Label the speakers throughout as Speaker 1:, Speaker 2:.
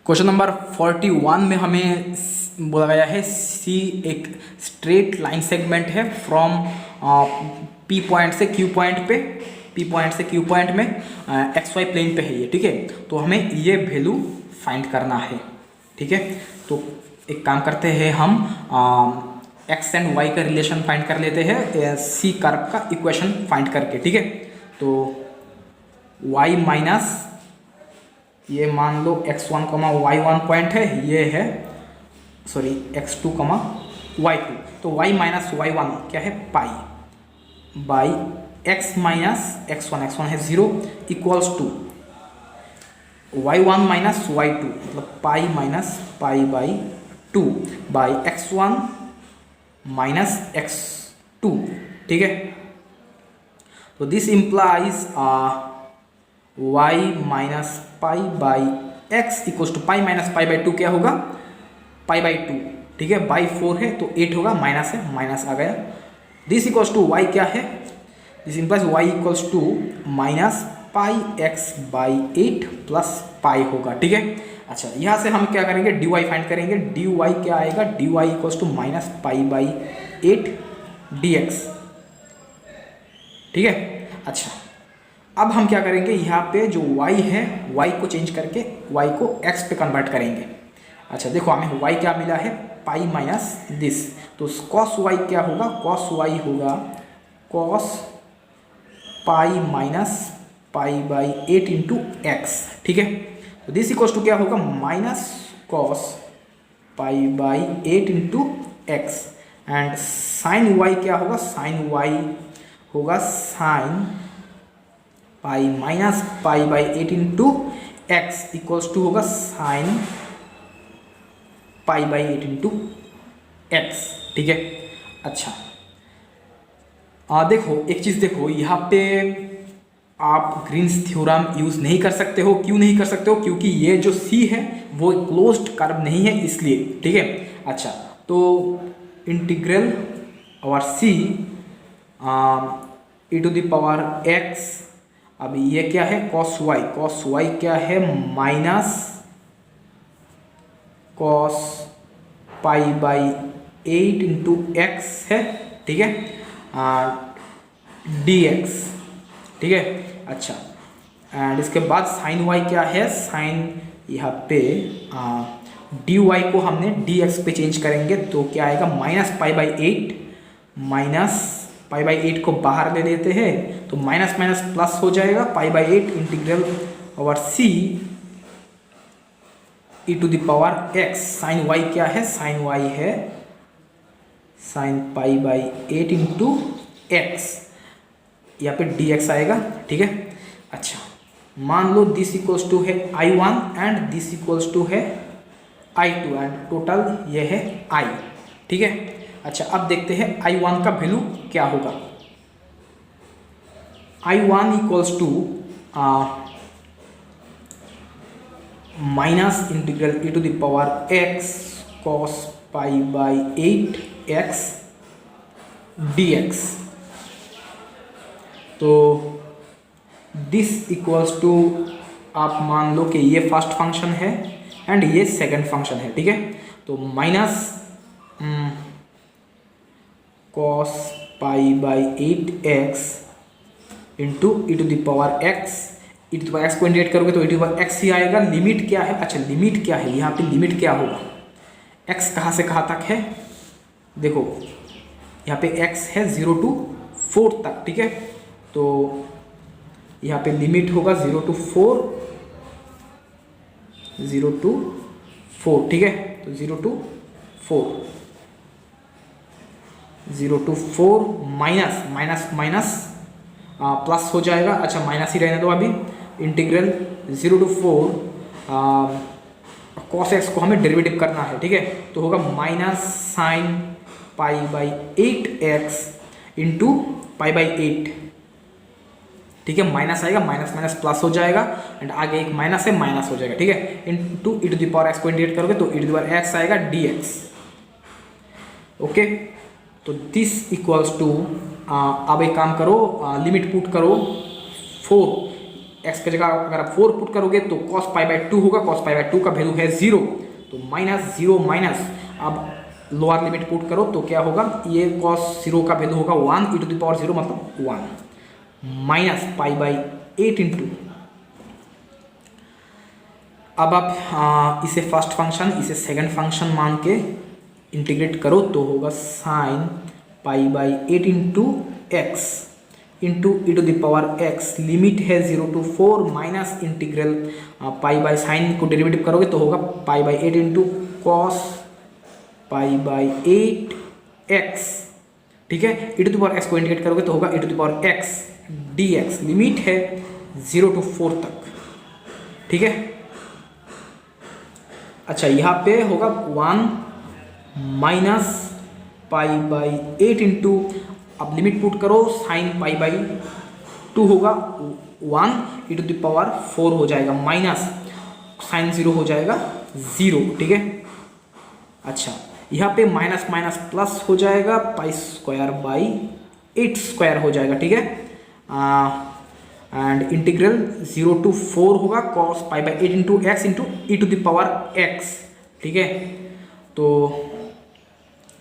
Speaker 1: Question number 41 में हमें बोला गया है सी एक स्ट्रेट लाइन सेगमेंट है फ्रॉम पी पॉइंट से क्यू पॉइंट पे, पी पॉइंट से क्यू पॉइंट में एक्स वाई प्लेन पे है ये, ठीक है। तो हमें ये वैल्यू फाइंड करना है, ठीक है। तो एक काम करते हैं, हम एक्स एंड वाई का रिलेशन फाइंड कर लेते हैं सी कर्व का इक्वेशन फाइंड करके, ठीक है। तो y माइनस ये मान लो x1 कमा y1 पॉइंट है, ये है सॉरी x2 कमा y2, तो y माइनस y1 क्या है pi by x minus x1, x1 है 0 equals to y1 minus y2 मतलब pi minus pi by 2 by x1 minus x2, ठीक है। तो this implies y minus pi by x equals to pi minus pi by 2 क्या होगा pi by 2, ठीक है। By 4 है तो 8 होगा, माइनस है माइनस आ गया। दिस इक्वल्स टू y क्या है, this implies y equals to minus pi x by 8 plus pi होगा, ठीक है। अच्छा, यहाँ से हम क्या करेंगे dy फाइंड करेंगे। dy क्या आएगा, dy equals to minus pi by 8 dx, ठीक है। अच्छा, अब हम क्या करेंगे, यहाँ पे जो y है y को चेंज करके y को x पे कन्वर्ट करेंगे। अच्छा देखो, हमें y क्या मिला है पाई माइनस दिस, तो cos y क्या होगा, cos y होगा cos pi minus pi by 8 into x, ठीक है। तो दिस इक्वल्स टू क्या होगा minus cos pi by 8 into x, and sine y क्या होगा, साइन y होगा sine pi minus pi by 8 into x equals to होगा sine pi by 8 into x, ठीक है। अच्छा देखो एक चीज़ देखो, यहाँ पे आप ग्रीन्स थ्योरम यूज़ नहीं कर सकते हो। क्यों नहीं कर सकते हो, क्योंकि ये जो सी है वो क्लोज्ड कर्व नहीं है इसलिए, ठीक है। अच्छा, तो इंटीग्रल और c e to the power x, अब ये क्या है cos y क्या है minus cos pi by 8 into x है, ठीक है, dx, ठीक है। अच्छा, एंड इसके बाद साइन y क्या है, साइन यहाँ पे dy को हमने dx पे चेंज करेंगे तो क्या आएगा minus pi by 8, minus pi by 8 को बाहर ले लेते हैं तो माइनस माइनस प्लस हो जाएगा, pi by 8 integral over c e to the power x. Sine y क्या है, साइन y है sine pi by 8 into x, यहाँ पे dx आएगा, ठीक है। अच्छा, मान लो दिस इक्वल्स टू है I1 and this equals to है I2 एंड टोटल ये है I, ठीक है। अच्छा, अब देखते हैं I1 का वैल्यू क्या होगा। I1 equals to minus integral e to the power x cos pi by 8x dx, तो दिस इक्वल्स टू आप मान लो कि ये फर्स्ट फंक्शन है एंड ये सेकंड फंक्शन है, ठीक है। तो minus cos pi by 8x into e to the power x, e to the power x को इंटीग्रेट करोगे तो e to the power x ही आएगा। लिमिट क्या है, अच्छा लिमिट क्या है, यहाँ पे लिमिट क्या होगा, x कहाँ से कहाँ तक है, देखो यहाँ पे x है 0 to 4 तक, ठीक है। तो यहाँ पे लिमिट होगा 0 to 4, 0 to 4, ठीक है। तो 0 to 4, 0 to 4 minus minus minus plus हो जाएगा। अच्छा, माइनस ही रहने दो अभी। इंटीग्रल 0 to 4 cos x को हमें डेरिवेटिव करना है, ठीक है। तो होगा minus sign pi by 8x into pi by 8, ठीक है। माइनस आएगा, माइनस माइनस प्लस हो जाएगा एंड आगे एक माइनस है माइनस हो जाएगा, ठीक है। Into e to the power x को इंटीग्रेट करोगे तो e to the power x आएगा dx, ओके। तो दिस इक्वल्स टू अब एक काम करो, लिमिट पुट करो 4, एक्स की जगह अगर आप 4 पुट करोगे तो कॉस पाई बाई 2 होगा, कॉस पाई बाई 2 का वैल्यू है 0, तो माइनस 0 माइनस, अब लोअर लिमिट पुट करो तो क्या होगा, ये कॉस 0 का वैल्यू होगा 1 e टू द पावर 0 मतलब 1 माइनस पाई बाई 8 इंटू, अब आप इसे फर्स्ट फंक्शन इसे सेकंड फंक्शन मान के इंटीग्रेट करो तो होगा sine pi by 8 into x into e to the power x, limit है 0 to 4 minus integral pi by sine को डेरिवेटिव करोगे तो होगा pi by 8 into cos pi by 8 x, ठीक है। E to the power x को integrate करोगे तो होगा e to the power x d x, limit है 0 to 4 तक, ठीक है। अच्छा यहाँ पे होगा 1 माइनस पाई बाई 8 इंटू, अब लिमिट पुट करो साइन पाई बाई 2 होगा 1 ई टू द पावर 4 हो जाएगा माइनस साइन 0 हो जाएगा 0, ठीक है। अच्छा यहाँ पे माइनस माइनस प्लस हो जाएगा, पाई स्क्वायर बाई 8 स्क्वायर हो जाएगा, ठीक है। एंड इंटीग्रल 0 to 4 होगा cos pi by 8 into x into e to the power x, ठीक है। तो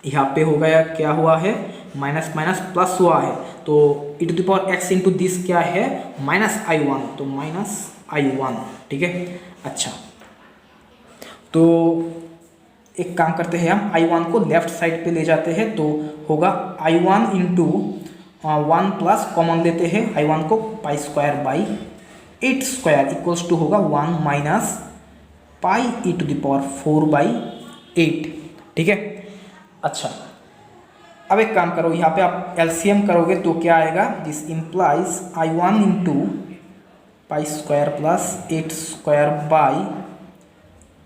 Speaker 1: यहाँ पे हो गया, क्या हुआ है, माइनस माइनस प्लस हुआ है, तो e to the power x into this क्या है माइनस i1, तो माइनस i1, ठीक है। अच्छा तो एक काम करते हैं, हम i1 को लेफ्ट साइड पे ले जाते हैं तो होगा i1 इंटू 1 प्लस कॉमन लेते हैं i1 को, pi square by 8 square equals to होगा 1 minus pi e to the power 4 by 8, ठीक है। अच्छा अब एक काम करो, यहाँ पे आप एलसीएम करोगे तो क्या आएगा, this implies i1 into pi square plus 8 square by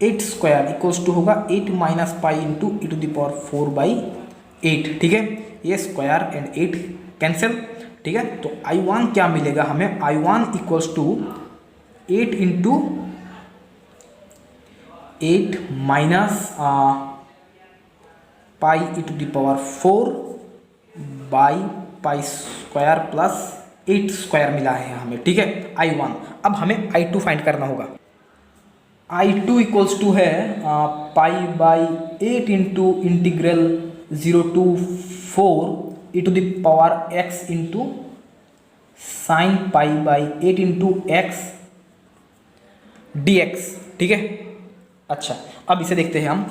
Speaker 1: 8 square equals to होगा 8 minus pi into e to the power 4 by 8, ठीक है। ये स्क्वायर एंड 8 कैंसिल, ठीक है। तो i1 क्या मिलेगा हमें, i1 equals to 8 into 8 minus pi e to the power 4 by pi square plus 8 square मिला है हमें, ठीक है, i1। अब हमें i2 फाइंड करना होगा, i2 इक्वल्स टू है pi by 8 into integral 0 to 4 e to the power x into sine pi by 8 into x d x, ठीक है। अच्छा अब इसे देखते हैं हम,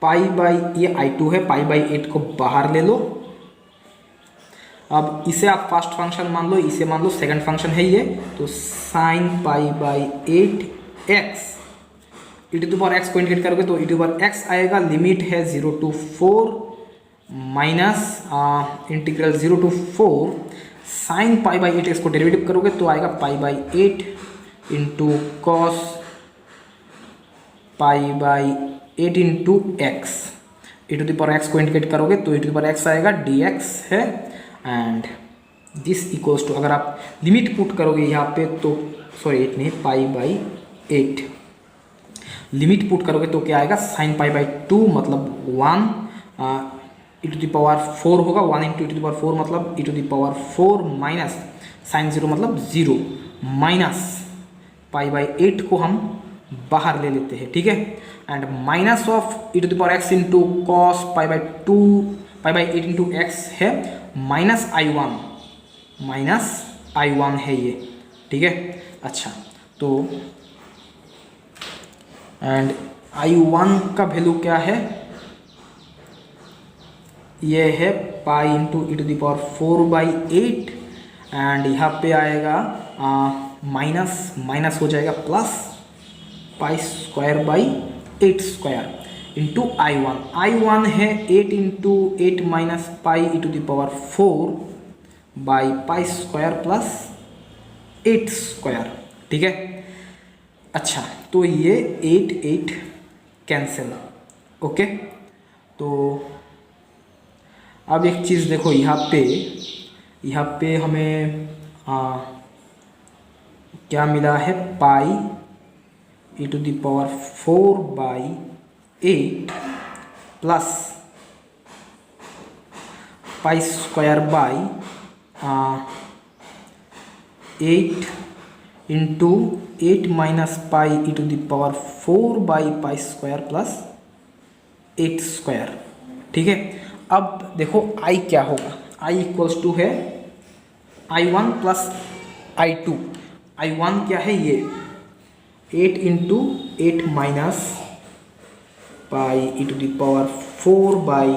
Speaker 1: पाई बाई, ये i2 है, पाई बाई 8 को बाहर ले लो, अब इसे आप फर्स्ट फंक्शन मान लो, इसे मान लो सेकंड फंक्शन है ये, तो sine pi by 8 x e to the power x को इंटीग्रेट करोगे तो e to the power x आएगा, लिमिट है 0 to 4 minus integral 0 to 4 sine pi by 8 x को डेरिवेटिव करोगे तो आएगा pi by 8 into cos pi by 8 into x, e to the power x को इंटीग्रेट करोगे तो e to the power x आएगा, डी एक्स है, एंड दिस इक्वल्स टू, अगर आप लिमिट पुट करोगे यहाँ पे तो सॉरी 8 नहीं, पाई बाई 8 लिमिट पुट करोगे तो क्या आएगा, साइन पाई बाई 2 मतलब 1 ई टू द पावर 4 होगा, 1 into e to the power 4 मतलब e to the power 4 minus sine 0 मतलब 0 माइनस पाई बाई 8 को हम बाहर ले लेते हैं, ठीक है, and minus of e to the power x into cos pi by 2 pi by 8 into x है माइनस i1 है ये, ठीक है। अच्छा तो एंड i1 का वैल्यू क्या है, ये है pi into e to the power 4 by 8, and यहाँ पे आएगा माइनस माइनस हो जाएगा plus pi square by 8 square into i1 है 8 into 8 minus pi e to the power 4 by pi square plus 8 square, ठीक है। अच्छा तो ये 8 कैंसिल, ओके। तो अब एक चीज़ देखो, यहाँ पे हमें क्या मिला है, pi e to the power 4 by 8 plus pi square by 8 into 8 minus pi e to the power 4 by pi square plus 8 square. ठीक है, अब देखो आई क्या होगा, आई इक्वल्स टू है I1 प्लस I2। I1 क्या है, ये 8 into 8 minus pi e to the power 4 by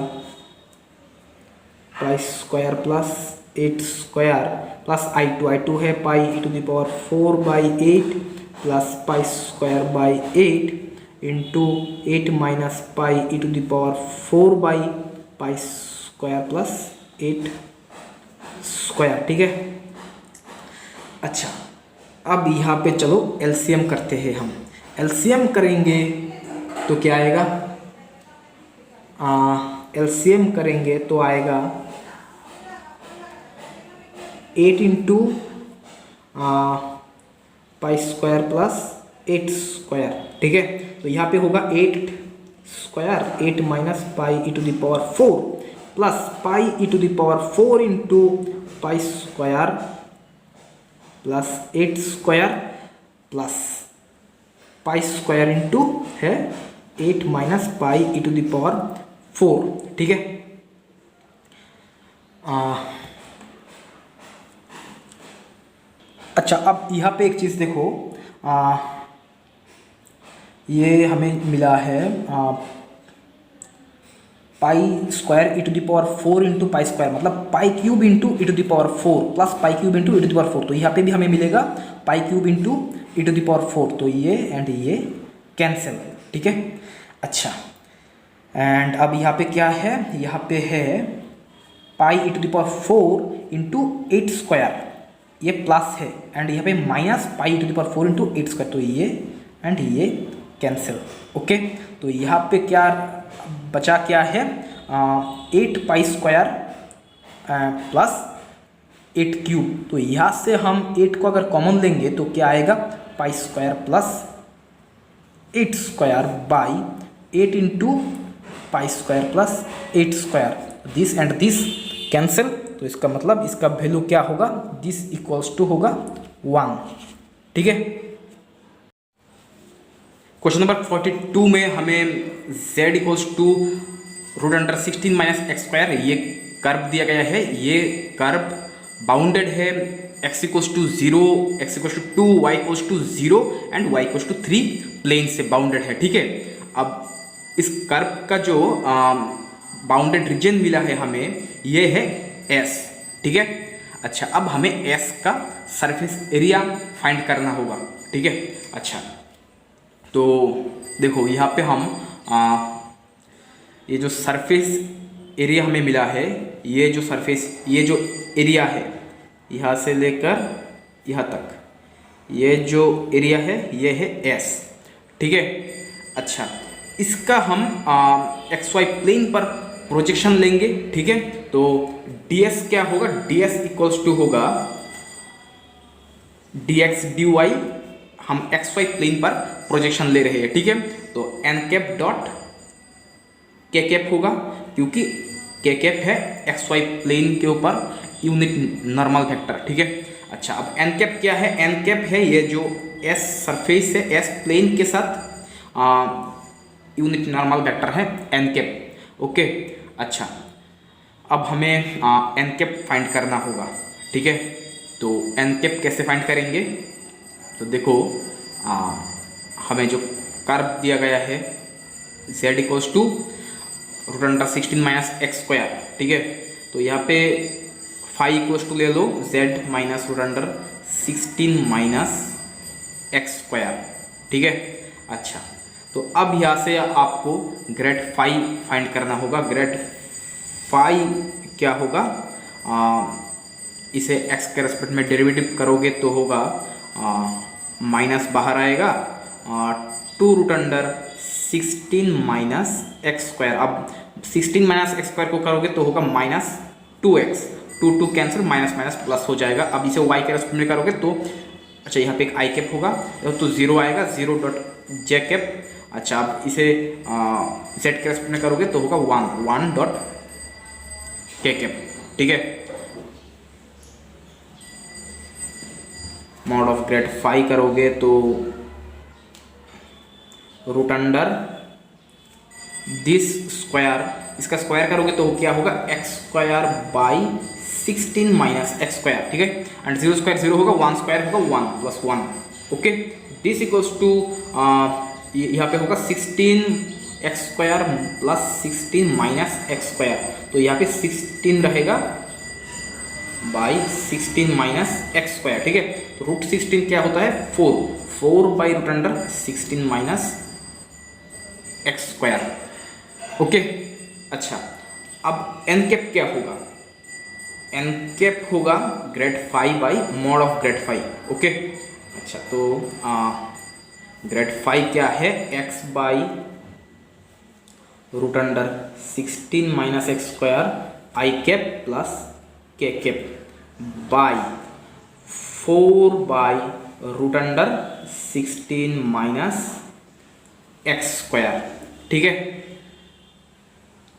Speaker 1: pi square plus 8 square plus I2 है pi e to the power 4 by 8 plus pi square by 8 into 8 minus pi e to the power 4 by pi square plus 8 square. ठीक है, अच्छा अब यहाँ पे चलो LCM करते हैं हम। एलसीएम करेंगे तो क्या आएगा, एलसीएम करेंगे तो आएगा 8 into pi square plus 8 square. ठीक है, तो यहाँ पे होगा 8 square 8 minus pi e to the power 4 plus pi e to the power 4 into pi square plus 8 square plus pi square into है 8 minus pi e to the power 4। ठीक है, अच्छा अब यहाँ पे एक चीज़ देखो, ये हमें मिला है pi square e to the power 4 into pi square, मतलब pi cube into e to the power 4 plus pi cube into e to the power 4। तो यहाँ पे भी हमें मिलेगा pi cube into e to the power 4, तो ये and ये कैंसिल। ठीक है, अच्छा एंड अब यहाँ पे क्या है, यहाँ पे है pi e to the power 4 into 8 square, ये प्लस है एंड यहाँ पे minus pi e to the power 4 into 8 square, तो ये एंड ये कैंसिल। ओके, तो यहाँ पे क्या बचा, क्या है 8 पाई स्क्वायर प्लस 8 क्यूब। तो यहाँ से हम 8 को अगर कॉमन लेंगे तो क्या आएगा, पाई square plus 8 square by 8 into pi square plus 8 square, this and this cancel. तो इसका मतलब इसका वैल्यू क्या होगा, दिस इक्वल्स टू होगा 1। ठीक है, क्वेश्चन नंबर 42 में हमें z equals to root under 16 minus x square ये कर्व दिया गया है। ये कर्व बाउंडेड है x equals to 0, x equals to 2, y equals to 0 and y equals to 3 plane से बाउंडेड है। ठीक है, अब इस कर्व का जो बाउंडेड रीजन मिला है हमें, ये है S। ठीक है, अच्छा अब हमें S का सरफेस एरिया फाइंड करना होगा। ठीक है, अच्छा तो देखो यहाँ पे हम ये जो सरफेस एरिया हमें मिला है, ये जो सरफेस, ये जो एरिया है यहाँ से लेकर यहाँ तक, ये जो एरिया है ये है S। ठीक है, अच्छा इसका हम XY प्लेन पर प्रोजेक्शन लेंगे। ठीक है, तो ds क्या होगा, ds इक्वल्स टू होगा dx dy, हम XY प्लेन पर प्रोजेक्शन ले रहे हैं। ठीक है, तो n cap dot k cap होगा, क्योंकि k कैप है XY प्लेन के ऊपर यूनिट नॉर्मल वेक्टर। ठीक है, अच्छा अब n कैप क्या है, n कैप है ये जो S सरफेस है, S प्लेन के साथ यूनिट नॉर्मल वेक्टर है n कैप। ओके, अच्छा अब हमें n कैप फाइंड करना होगा। ठीक है, तो n कैप कैसे फाइंड करेंगे, तो देखो हमें जो कर्व दिया गया है z equals to root under 16 minus x square. ठीक है, तो यहाँ पे फाई इक्वल्स टू ले लो z minus root under 16 minus x square. ठीक है, अच्छा तो अब यहाँ से आपको ग्रेड फाई फाइंड करना होगा। ग्रेड फाई क्या होगा, इसे x के रेस्पेक्ट में डेरिवेटिव करोगे तो होगा माइनस बाहर आएगा 2 root under 16 minus x square. अब 16 माइनस एक्स स्क्वायर को करोगे तो होगा minus 2x, 2 cancel, minus minus plus हो जाएगा। अब इसे y के रेस्पेक्ट में करोगे तो अच्छा यहाँ पे एक i कैप होगा तो 0 आएगा, 0 डॉट j कैप। अच्छा अब इसे z के रेस्पेक्ट में करोगे तो होगा 1 डॉट k कैप। ठीक है, मॉड ऑफ ग्रेड फाइव करोगे तो रूट अंडर दिस स्क्वायर, इसका स्क्वायर करोगे तो क्या होगा x square by 16 minus x square, ठीक है। एंड जीरो स्क्वायर जीरो होगा, वन स्क्वायर होगा one plus one, okay. This equals to यहाँ पे होगा 16 x square plus 16 minus x square, तो यहाँ पे 16 रहेगा बाई 16 माइनस एक्स स्क्वायर, ठीक है। तो रूट 16 क्या होता है 4 by root under 16 minus x square, okay. अच्छा, अब एन कैप क्या होगा, एन कैप होगा grad five by mod of grad five, okay. अच्छा, तो ग्रेड फाइव क्या है x by root under 16 minus x square i cap plus k cap by 4 by root under 16 minus x square, ठीक है।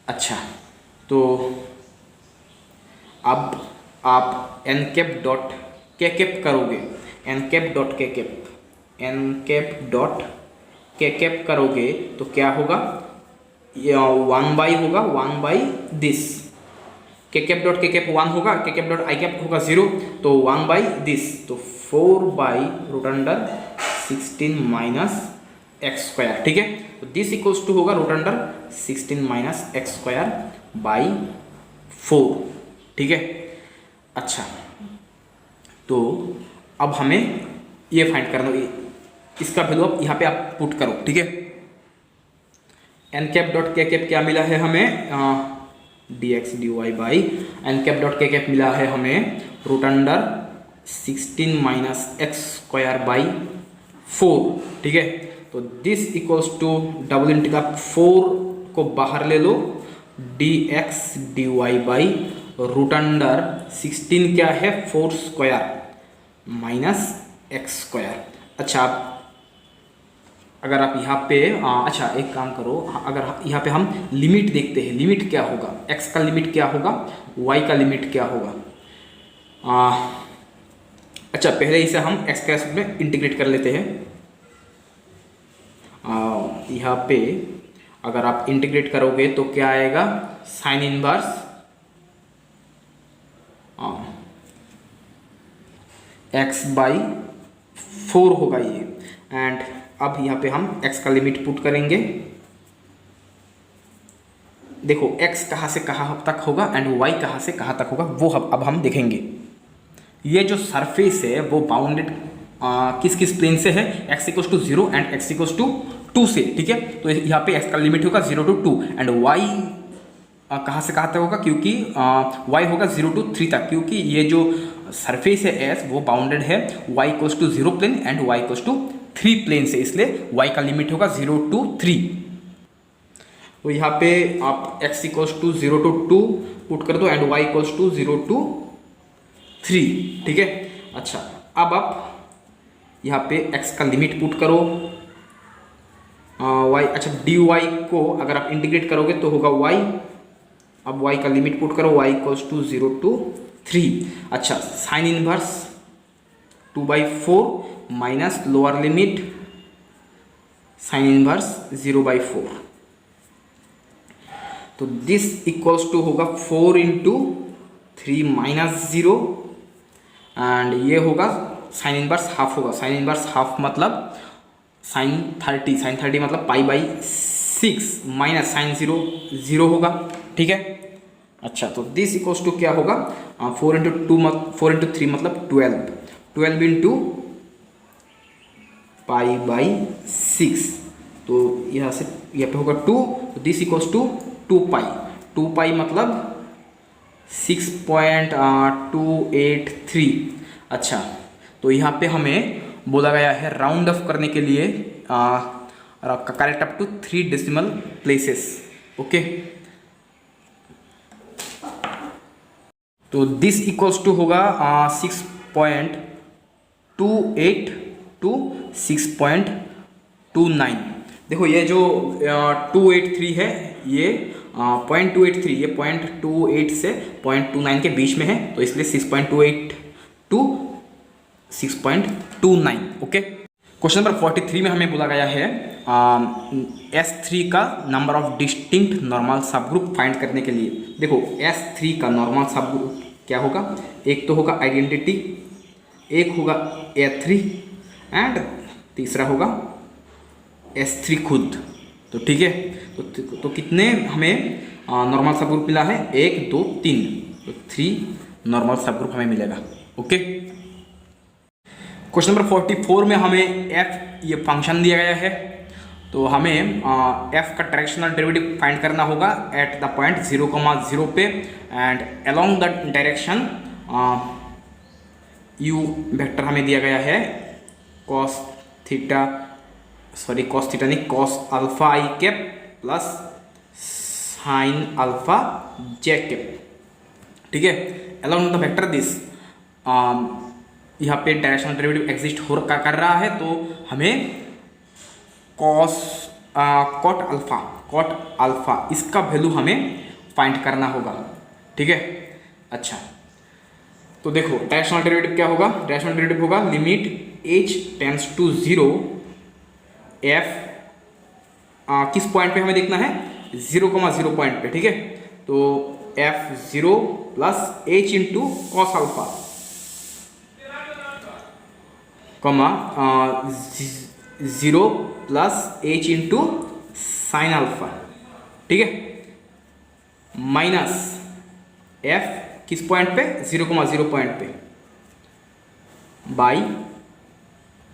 Speaker 1: अच्छा, तो अब आप n cap dot k cap करोगे, N cap dot k cap, N cap dot k cap करोगे तो क्या होगा, 1 बाई होगा 1 बाई दिस, के कैप डॉट के कैप 1 होगा, के कैप डॉट आई कैप होगा 0, तो 1 बाई दिस, तो 4 by root under 16 minus x square, ठीक है। तो दिस इक्वल्स टू होगा root under 16 minus x square by 4, ठीक है। अच्छा, तो अब हमें ये फाइंड करना, इसका वैल्यू अब यहाँ पे आप पुट करो, ठीक है। N cap dot k cap क्या मिला है हमें, d x d y by n cap dot k cap मिला है हमें root under 16 minus x square by 4, ठीक है। तो this equals to double integral 4 को बाहर ले लो, d x d y by root under 16 क्या है 4 स्क्वायर माइनस एक्स स्क्वायर। अच्छा, अगर आप यहाँ पे अच्छा एक काम करो, अगर यहाँ पे हम लिमिट देखते हैं, लिमिट क्या होगा, x का लिमिट क्या होगा, y का लिमिट क्या होगा। अच्छा, पहले इसे हम x के रेस्पेक्ट में इंटीग्रेट कर लेते हैं। यहाँ पे अगर आप इंटीग्रेट करोगे तो क्या आएगा, साइन इनवर्स x बाई 4 होगा ये। एंड अब यहाँ पे हम x का लिमिट पुट करेंगे, देखो x कहाँ से कहाँ तक होगा एंड y कहाँ से कहाँ तक होगा वो अब हम देखेंगे। ये जो सरफेस है वो बाउंडेड किस किस प्लेन से है, x equals to 0 and x equals to 2 से, ठीक है। तो यहाँ पे x का लिमिट होगा 0 to 2 एंड y कहाँ से कहाँ तक होगा, क्योंकि y होगा 0 to 3 तक, क्योंकि ये जो सरफेस है S वो बाउंडेड है y equals to 0 plane and y equals to 3 plane से, इसलिए y का लिमिट होगा 0 to 3। तो यहाँ पे आप x equals to 0 to 2 put कर दो and y equals to 0 to 3, ठीक है। अच्छा, अब आप यहाँ पे x का लिमिट पुट करो, y, अच्छा dy को अगर आप इंटीग्रेट करोगे तो होगा y, अब y का लिमिट पुट करो, y इक्वल्स टू 0 to 3। अच्छा, sine inverse 2/4 minus lower limit sine inverse 0/4, तो दिस इक्वल्स टू होगा 4 इंटू 3 माइनस 0 एंड ये होगा साइन इनवर्स हाफ होगा, साइन इनवर्स हाफ मतलब साइन 30, साइन 30 मतलब π/6 माइनस साइन 0 0 होगा, ठीक है। अच्छा, तो दिस इक्वल्स टू क्या होगा, 4 इंटू 3 मतलब 12 इंटू π/6, तो यहाँ से यहाँ पे होगा 2, तो दिस इक्वल्स टू 2π मतलब 6.283। अच्छा, तो यहाँ पे हमें बोला गया है राउंड ऑफ करने के लिए correct up to 3 decimal places, okay. तो दिस इक्वल्स टू होगा 6.28 to 6.29। देखो ये जो 283 है ये 0.283, ये 0.28 से 0.29 के बीच में है, तो इसलिए 6.28 to 6.29। ओके, क्वेश्चन नंबर 43 में हमें बोला गया है S3 का नंबर ऑफ डिस्टिंक्ट नॉर्मल सब ग्रुप फाइंड करने के लिए। देखो S3 का नॉर्मल सब ग्रुप क्या होगा, एक तो होगा आइडेंटिटी, एक होगा A3 एंड तीसरा होगा S3 खुद। तो ठीक है, तो कितने हमें नॉर्मल सब ग्रुप मिला है, 1 2 3, तो 3 नॉर्मल सब ग्रुप हमें मिलेगा। ओके, क्वेश्चन नंबर 44 में हमें f ये फंक्शन दिया गया है, तो हमें f का डायरेक्शनल डेरिवेटिव फाइंड करना होगा एट द पॉइंट 0,0 पे and along the direction u vector हमें दिया गया है cos थीटा नहीं cos alpha i cap plus sine alpha j cap. ठीक है, अलोंग द वेक्टर दिस यहाँ पे डायरेक्शनल डेरिवेटिव एग्जिस्ट कर रहा है, तो हमें कॉट अल्फा इसका वैल्यू हमें फाइंड करना होगा। ठीक है, अच्छा तो देखो डायरेक्शनल डेरिवेटिव क्या होगा, डायरेक्शनल डेरिवेटिव होगा limit h tends to 0 f किस पॉइंट पे हमें देखना है, 0,0 पॉइंट पे। ठीक है, तो f0 plus h into cos alpha comma 0 plus h into sine alpha. ठीक है, माइनस f किस पॉइंट पे, 0,0 पॉइंट पे बाई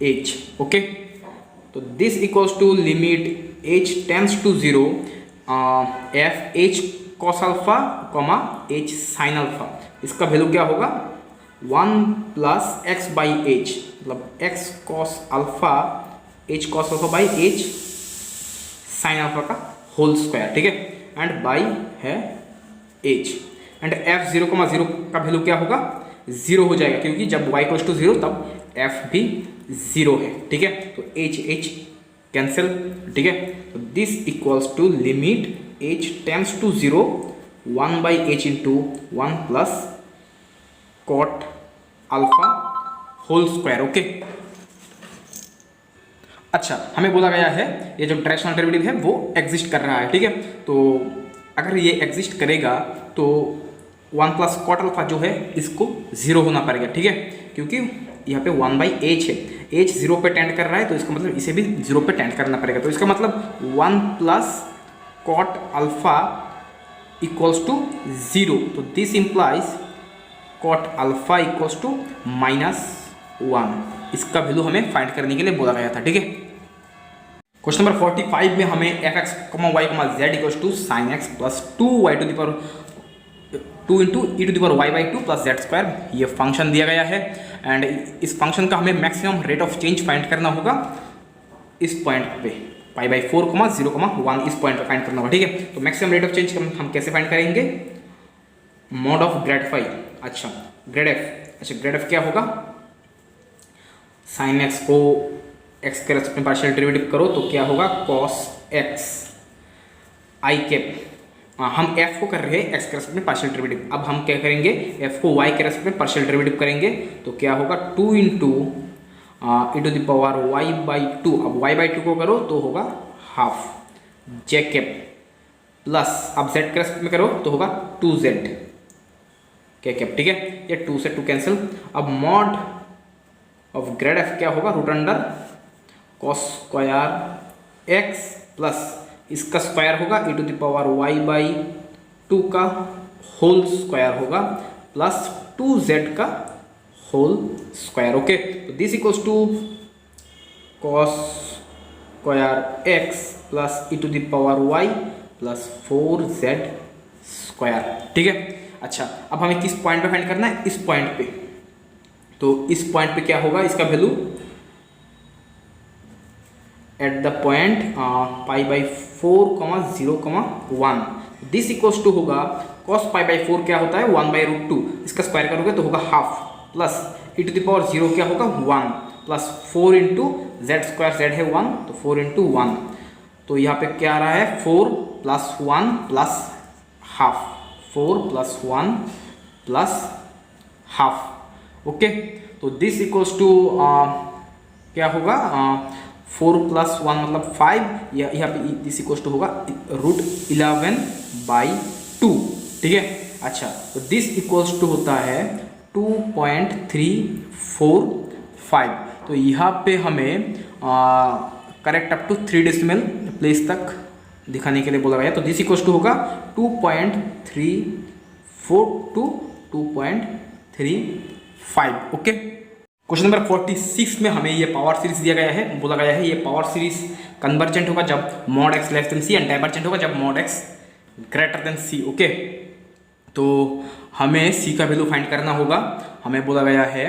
Speaker 1: h। ओके, तो this equals to limit h tends to 0 f h cos alpha comma h sine alpha, इसका value क्या होगा 1 plus x by h, मतलब x cos alpha h cos alpha by h sine alpha का whole square. ठीक है, and by है h and f 0,0 का value क्या होगा, 0 हो जाएगा, क्योंकि जब y इक्वल्स टू 0 तब f भी 0 है। ठीक है, तो h कैंसिल। ठीक है, तो this equals to limit h tends to 0 1 by h into 1 plus cot alpha whole square. Okay, अच्छा हमें बोला गया है ये जो डायरेक्शनल डेरिवेटिव है वो एग्जिस्ट कर रहा है। ठीक है, तो अगर ये एग्जिस्ट करेगा तो 1 प्लस कॉट अल्फा जो है इसको 0 होना पड़ेगा। ठीक है, क्योंकि यहाँ पे 1 बाई h है, h 0 पे टेंड कर रहा है, तो इसका मतलब इसे भी 0 पे टेंड करना पड़ेगा। तो इसका मतलब 1 plus cot alpha equals to 0, तो this implies cot alpha equals to -1, इसका वैल्यू हमें फाइंड करने के लिए बोला गया था। ठीक है, क्वेश्चन नंबर 45 में हमें fx, y, z equals to sine x plus 2y to the power 2 into e to the power y by 2 plus z square ये फंक्शन दिया गया है एंड इस फंक्शन का हमें maximum rate of change find करना होगा इस पॉइंट पे π/4, 0,1 इस पॉइंट पे फाइंड करना होगा। ठीक है, तो मैक्सिमम रेट ऑफ चेंज हम कैसे फाइंड करेंगे, मॉड ऑफ ग्रेड फाई, अच्छा ग्रेड एफ क्या होगा, साइन एक्स को एक्स के रेस्पेक्ट में पार्शियल डेरिवेटिव करो तो क्या होगा कॉस एक्स आई कैप, हम एफ को कर रहे हैं एक्स के रेस्पेक्ट में पार्शियल डेरिवेटिव, अब हम क्या करेंगे एफ को वाई के रेस्पेक्ट में पार्शियल डेरिवेटिव करेंगे, तो क्या होगा 2 into e to the power y by 2, अब वाई बाई 2 को करो तो होगा हाफ जे कैप प्लस अब जेड के रेस्पेक्ट में करो तो होगा 2z क्या कैप। ठीक है, ये 2 से 2 कैंसिल, अब मॉड ऑफ ग्रेड एफ क्या होगा, root under cos square x plus इसका स्क्वायर होगा e to the power y by 2 का होल स्क्वायर होगा प्लस 2z का होल स्क्वायर। ओके, तो this equals to cos square x plus e to the power y plus 4z square. ठीक है, अच्छा अब हमें किस पॉइंट पे फाइंड करना है, इस पॉइंट पे, तो इस पॉइंट पे क्या होगा इसका value at the point π/4, 0,1, this equals to होगा cos π/4 क्या होता है 1/√2, इसका स्क्वायर करोगे तो होगा half plus e to the power 0 क्या होगा 1 प्लस 4 इंटू जेड स्क्वायर, जेड है 1 तो 4 इंटू 1, तो यहाँ पे क्या आ रहा है 4 plus 1 plus half, 4 plus 1 plus half okay, तो दिस इक्वल्स टू क्या होगा 4 + 1 मतलब 5, यहाँ पे दिस इक्वल्स टू होगा √11/2, ठीक है। अच्छा, तो दिस इक्वल्स टू होता है 2.345। तो यहाँ पे हमें correct up to 3 decimal place तक दिखाने के लिए बोला गया। तो दिस इक्वल्स टू होगा 2.34 टू 2.35। ओके, क्वेश्चन नंबर 46 में हमें ये पावर सीरीज दिया गया है, बोला गया है ये पावर सीरीज कन्वर्जेंट होगा जब mod x less than c and divergent होगा जब mod x greater than c। Okay, तो हमें c का वैल्यू फाइंड करना होगा। हमें बोला गया है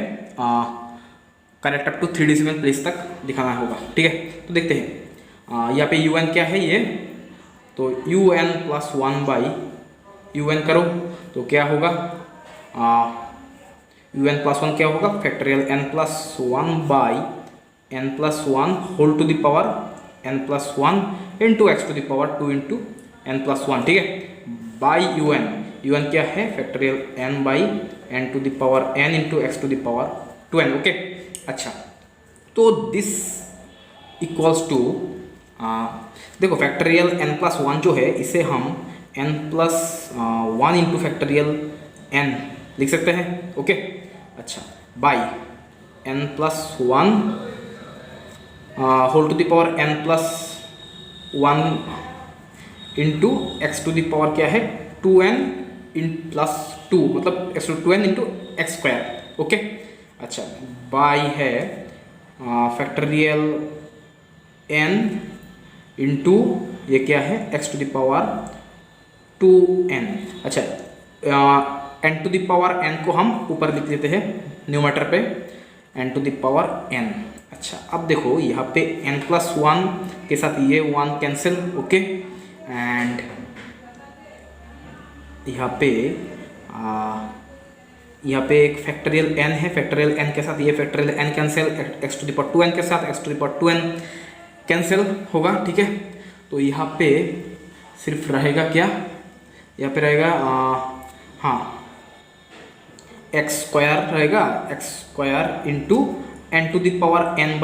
Speaker 1: correct up to 3 decimal place तक दिखाना होगा, ठीक है। तो देखते हैं यहाँ पे un क्या है ये, तो un + 1/un करो तो क्या होगा un + 1 क्या होगा factorial n + 1/n + 1 whole to the power n + 1 into x to the power 2 into n + 1, ठीक है, बाई un क्या है factorial n/n to the power n into x to the power 2n। Okay, अच्छा, तो this equals to देखो factorial n + 1 जो है इसे हम n + 1 इंटू फैक्टोरियल n लिख सकते हैं। ओके, अच्छा, by n + 1 whole to the power n + 1 into x to the power क्या है 2n + 2 मतलब x to 2n into x square. Okay, अच्छा, बाई है फैक्टोरियल n इंटू ये क्या है x to the power 2n। अच्छा, n to the power n को हम ऊपर लिख देते हैं न्यूमरेटर पे n to the power n। अच्छा, अब देखो यहाँ पे n + 1 के साथ ये 1 कैंसिल। ओके, एंड यहाँ पे एक फैक्टोरियल n है, फैक्टोरियल n के साथ ये factorial n cancel, x to the power 2n के साथ x to the power 2n cancel होगा, ठीक है। तो यहाँ पे सिर्फ रहेगा क्या, यहाँ पे रहेगा हाँ x स्क्वायर रहेगा, x square into n to the power n +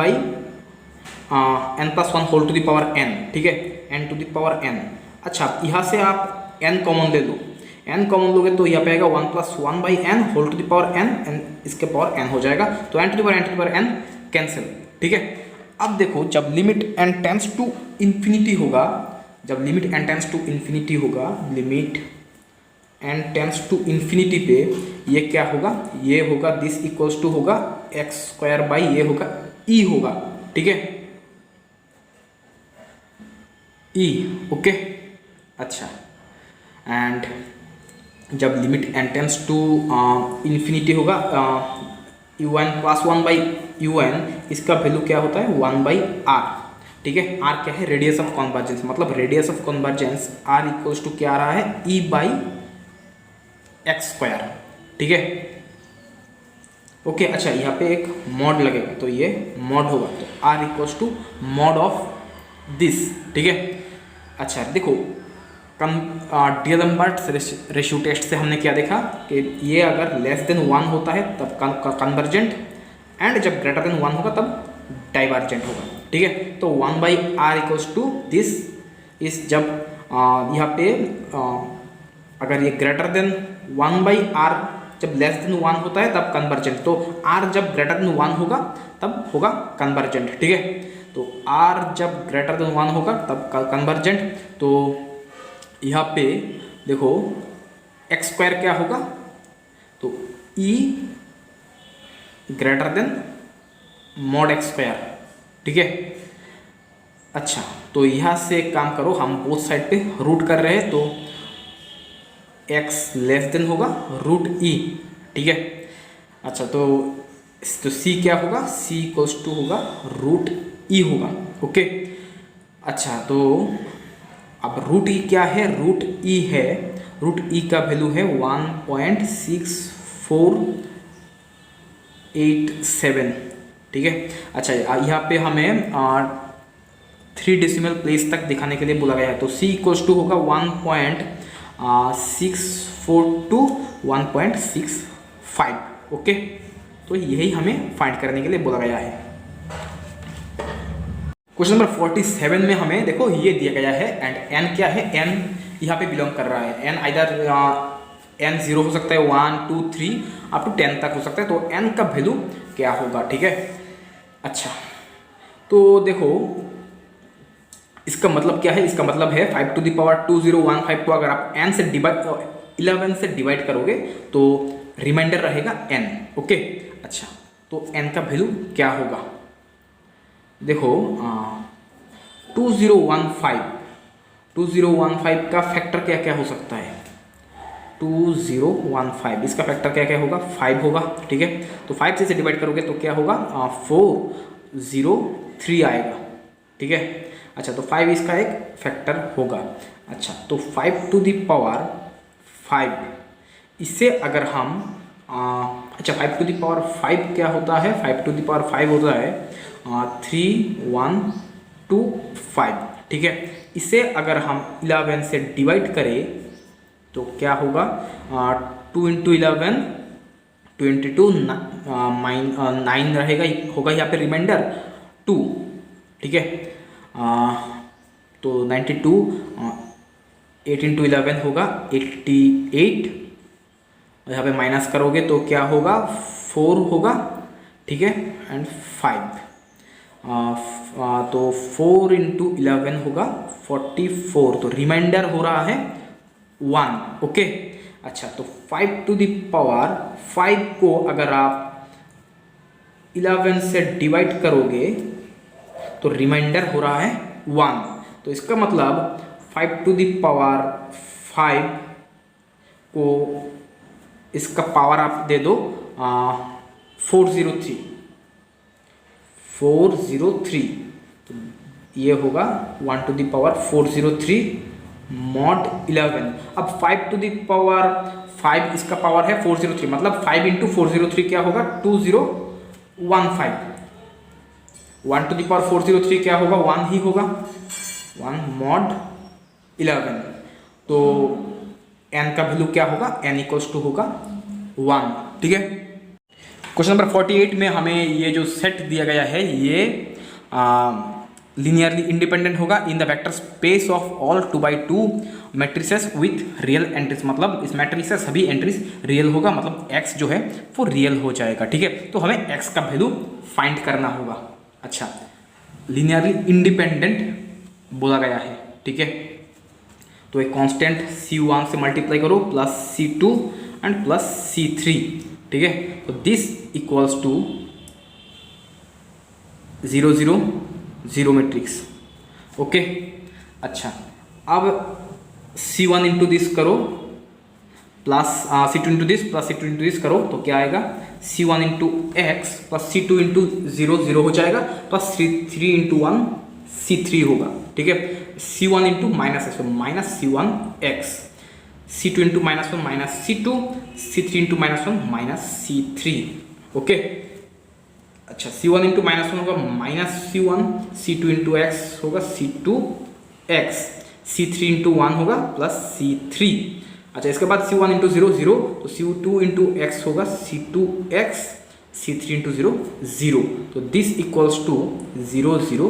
Speaker 1: 1 whole to the power n, ठीक है, n to the power n। अच्छा, यहाँ से आप n कॉमन ले लो, n कॉमन लोगे तो यहाँ पे आएगा 1 + 1/n whole to the power n इसके पावर n हो जाएगा, तो n to the power n cancel, ठीक है। अब देखो जब limit n tends to infinity होगा, जब limit n tends to infinity होगा, limit n tends to infinity पे ये क्या होगा, ये होगा दिस इक्वल्स टू होगा x स्क्वायर बाई ये होगा e होगा, ठीक है, e। ओके, अच्छा, एंड जब limit n tends to infinity होगा un + 1/un इसका वैल्यू क्या होता है 1/r, ठीक है। r क्या है रेडियस ऑफ कन्वर्जेंस, मतलब radius of convergence r equals to क्या आ रहा है e/x स्क्वायर, ठीक है। ओके, अच्छा, यहाँ पे एक मॉड लगेगा तो ये मॉड होगा, तो r equals to mod of this, ठीक है। अच्छा, देखो डिएलम्बर्ट रेशियो टेस्ट से हमने क्या देखा कि ये अगर लेस देन 1 होता है तब कन्वर्जेंट एंड जब ग्रेटर देन 1 होगा तब डाइवर्जेंट होगा, ठीक है। तो 1/r इक्वल्स टू दिस इस जब यहाँ पे अगर ये ग्रेटर देन 1/r जब लेस देन 1 होता है तब कन्वर्जेंट, तो r जब ग्रेटर देन 1 होगा तब होगा कन्वर्जेंट, ठीक है। तो r जब ग्रेटर देन 1 होगा तब कन्वर्जेंट। तो यहाँ पे देखो x स्क्वायर क्या होगा, तो e greater than mod x square, ठीक है। अच्छा, तो यहाँ से एक काम करो, हम बोथ साइड पे रूट कर रहे हैं तो x लेस देन होगा √e, ठीक है। अच्छा, तो c क्या होगा, c इक्वल्स टू होगा √e होगा, ओके। अच्छा, तो अब √e क्या है, √e है, √e का वैल्यू है 1.6487, ठीक है। अच्छा, यहाँ पे हमें 3 डेसिमल प्लेस तक दिखाने के लिए बोला गया है, तो c इक्वल्स टू होगा 1.64 टू 1.65, ओके। तो यही हमें फाइंड करने के लिए बोला गया है। क्वेश्चन नंबर 47 में हमें देखो ये दिया गया है एंड n क्या है, n यहाँ पे बिलोंग कर रहा है। n आइदर n 0 हो सकता है, 1 2 3 अप टू 10 तक हो सकता है। तो n का वैल्यू क्या होगा, ठीक है। अच्छा तो देखो इसका मतलब क्या है, इसका मतलब है 5 टू द पावर 2015 को अगर आप n से डिवाइड 11 से डिवाइड करोगे तो रिमाइंडर रहेगा n। ओके अच्छा तो n का वैल्यू क्या होगा, देखो 2015 का फैक्टर क्या क्या हो सकता है। 2015 इसका फैक्टर क्या क्या होगा, 5 होगा, ठीक है। तो 5 से डिवाइड करोगे तो क्या होगा 403 आएगा, ठीक है। अच्छा तो 5 इसका एक फैक्टर होगा। अच्छा तो 5 टू द पावर 5 इससे अगर हम अच्छा 5 टू द पावर 5 क्या होता है, 5 टू द पावर 5 होता है 3125, ठीक है। इसे अगर हम 11 से डिवाइड करें तो क्या होगा 2 इंटू 11 22 9 रहेगा, होगा यहाँ पे रिमाइंडर 2, ठीक है। तो 92 8 इंटू 11 होगा 88, यहाँ पे माइनस करोगे तो क्या होगा 4 होगा, ठीक है एंड 5 तो 4 इंटू 11 होगा 44, तो रिमाइंडर हो रहा है 1। ओके अच्छा तो 5 टू द पावर 5 को अगर आप 11 से डिवाइड करोगे तो रिमाइंडर हो रहा है 1। तो इसका मतलब 5 टू द पावर 5 को इसका पावर आप दे दो 403, तो ये होगा 1 टू द पावर 403 mod 11। अब 5 टू द पावर 5 इसका पावर है 403, मतलब 5 इंटू 403 क्या होगा 2015। 1 टू द पावर 403 क्या होगा 1 ही होगा, 1 mod 11। तो n का वैल्यू क्या होगा, n इक्वल्स टू होगा 1, ठीक है। क्वेश्चन नंबर 48 में हमें ये जो सेट दिया गया है ये लीनियरली इंडिपेंडेंट होगा in the vector space of all 2x2 matrices with real entries, मतलब इस मैट्रिक्स से सभी एंट्रीज रियल होगा, मतलब x जो है वो रियल हो जाएगा, ठीक है। तो हमें x का वैल्यू फाइंड करना होगा। अच्छा लीनियरली इंडिपेंडेंट बोला गया है, ठीक है। तो एक कांस्टेंट C1 से मल्टीप्लाई करो plus C2 and plus C3, ठीक है। तो this equals to 0 0 0 matrix. Okay अच्छा अब C1 इंटू दिस करो plus C2 into this plus C2 into this करो तो क्या आएगा C1 into x plus C2 into 0 0 हो जाएगा प्लस 3 इंटू 1 C3 होगा, ठीक है। C1 into minus x minus C1 x, C2 into minus 1 minus C2, C3 into minus 1 minus C3। Okay अच्छा C1 इंटू माइनस 1 होगा minus C1, C2 into x होगा C2 x, C3 into 1 होगा plus C3। अच्छा इसके बाद C1 into 0 0, तो C2 into x होगा C2 x, C3 into 0 0। तो this equals to 0 0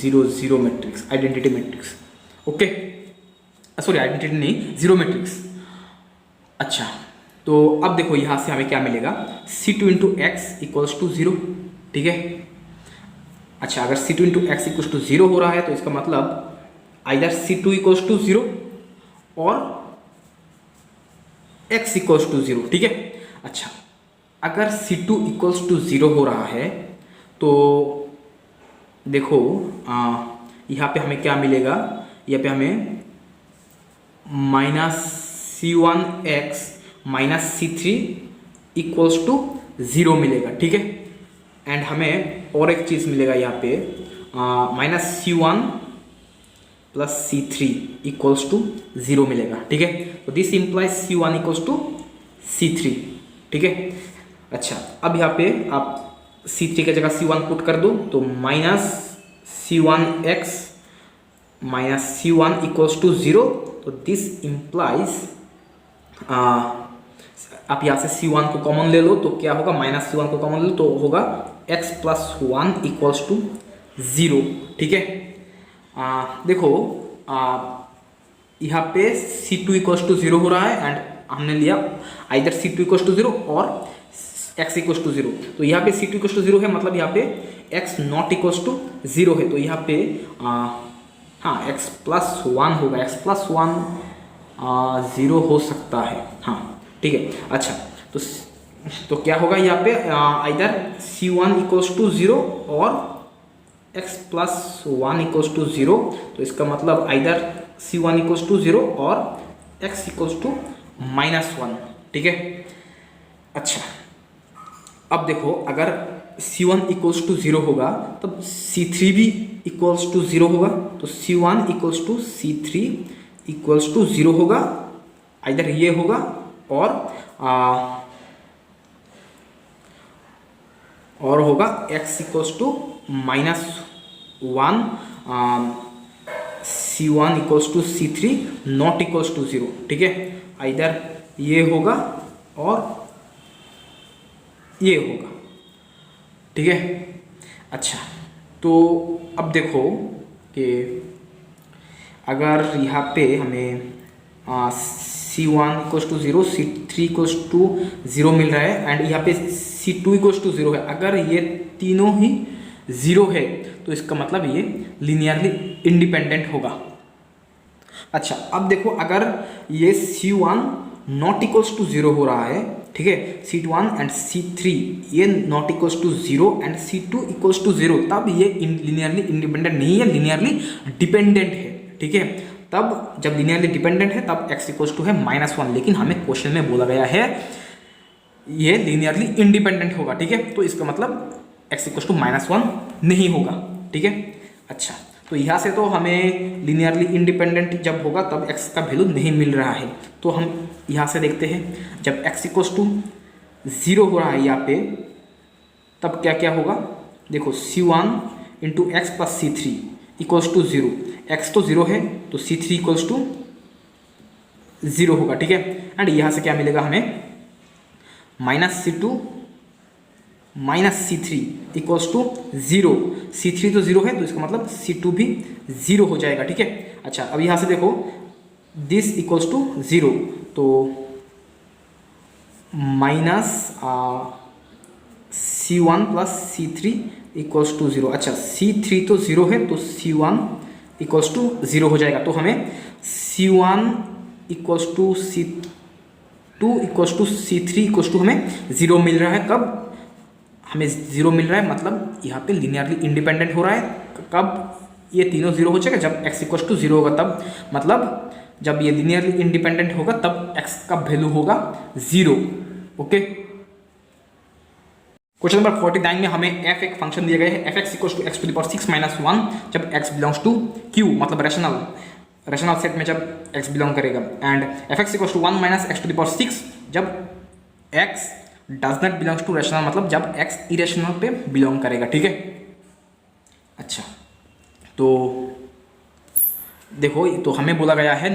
Speaker 1: 0 0 matrix, identity matrix. Okay sorry identity नहीं, 0 मैट्रिक्स। अच्छा तो अब देखो यहाँ से हमें क्या मिलेगा C2 into x equals to 0, ठीक है। अच्छा अगर C2 into x equals to 0 हो रहा है तो इसका मतलब आइदर C2 इक्वल्स टू 0 और x इक्वल्स टू 0, ठीक है। अच्छा अगर C2 इक्वल्स टू 0 हो रहा है तो देखो यहाँ पे हमें क्या मिलेगा, यहाँ पे हमें minus C1 x minus C3 equals to 0 मिलेगा, ठीक है। एंड हमें और एक चीज़ मिलेगा यहाँ पे minus C1 plus C3 equals to 0 मिलेगा, ठीक है। तो this implies C1 equals to C3, ठीक है। अच्छा अब यहाँ पे आप C3 की जगह C1 पुट कर दो तो minus C1 x minus C1 equals to 0। तो दिस इम्प्लाइज आप यहाँ से C1 को कॉमन ले लो तो क्या होगा, माइनस C1 को कॉमन ले लो तो होगा x प्लस 1 इक्वल्स टू 0। ठीक है, देखो यहाँ पे C2 इक्वल्स टू 0 हो रहा है एंड हमने लिया आइदर C2 इक्वल्स टू 0 और x इक्वल्स टू 0। तो यहाँ पे C2 इक्वल्स टू 0 है, मतलब यहाँ पे x नॉट इक्वल्स टू 0 है, तो यहाँ पे हाँ x प्लस 1 होगा, x प्लस 1 0 हो सकता है। हाँ ठीक है, अच्छा तो क्या होगा यहाँ पे आइदर C1 इक्वल्स टू 0 और x प्लस 1 इक्वल्स टू 0। तो इसका मतलब आइदर C1 इक्वल्स टू 0 और x इक्वल्स टू -1। ठीक है, अच्छा अब देखो अगर C1 इक्वल्स टू 0 होगा तब C3 भी इक्वल्स टू 0 होगा, तो C1 equals to C3 equals to 0 होगा, आइदर ये होगा और होगा x equals to -1 C1 equals to C3 not equals to 0। ठीक है, आइदर ये होगा और ये होगा। ठीक है, अच्छा तो अब देखो कि अगर यहाँ पे हमें C1 equals to 0 C3 equals to 0 मिल रहा है एंड यहाँ पे C2 इक्वल्स टू 0 है, अगर ये तीनों ही 0 है तो इसका मतलब ये लीनियरली इंडिपेंडेंट होगा। अच्छा अब देखो अगर ये C1 नॉट इक्वल्स टू 0 हो रहा है, ठीक है, C1 एंड C3 ये not equals to 0 and C2 equals to 0, तब ये लीनियरली इंडिपेंडेंट नहीं है, लीनियरली डिपेंडेंट है। ठीक है, तब जब लीनियरली डिपेंडेंट है तब x इक्वल्स टू है -1, लेकिन हमें क्वेश्चन में बोला गया है ये लीनियरली इंडिपेंडेंट होगा। ठीक है, तो इसका मतलब x इक्वल्स टू -1 नहीं होगा। ठीक है, अच्छा तो यहाँ से तो हमें लीनियरली इंडिपेंडेंट जब होगा तब x का वैल्यू नहीं मिल रहा है, तो हम यहाँ से देखते हैं जब x इक्वल्स टू 0 हो रहा है यहाँ पे तब क्या क्या होगा। देखो C1 into x plus C3 equals to 0, x तो 0 है तो C3 इक्वल्स टू 0 होगा। ठीक है, एंड यहाँ से क्या मिलेगा हमें -C2 -C3 equals to 0, C3 तो 0 है तो इसका मतलब C2 भी 0 हो जाएगा। ठीक है, अच्छा अब यहाँ से देखो दिस इक्वल्स टू 0, तो C1 plus C3 equals to 0। अच्छा C3 तो 0 है तो C1 इक्वल्स टू 0 हो जाएगा, तो हमें C1 equals to C2 equals to C3 equals to हमें 0 मिल रहा है। कब हमें 0 मिल रहा है मतलब यहाँ पे लीनियरली इंडिपेंडेंट हो रहा है। कब ये तीनों 0 हो जाएगा जब x इक्वल्स टू 0 होगा, तब मतलब जब ये लीनियरली इंडिपेंडेंट होगा तब x का वैल्यू होगा 0। ओके, क्वेश्चन नंबर 49 में हमें f एक फंक्शन दिया गया है f(x) equals to x to the power 6 - 1 जब x बिलोंग्स टू q, मतलब रेशनल सेट में जब x बिलोंग करेगा, and f(x) equals to 1 - x to the power 6 जब x does not belongs to rational, मतलब जब x इरेशनल पे belong करेगा। ठीक है, अच्छा तो देखो तो हमें बोला गया है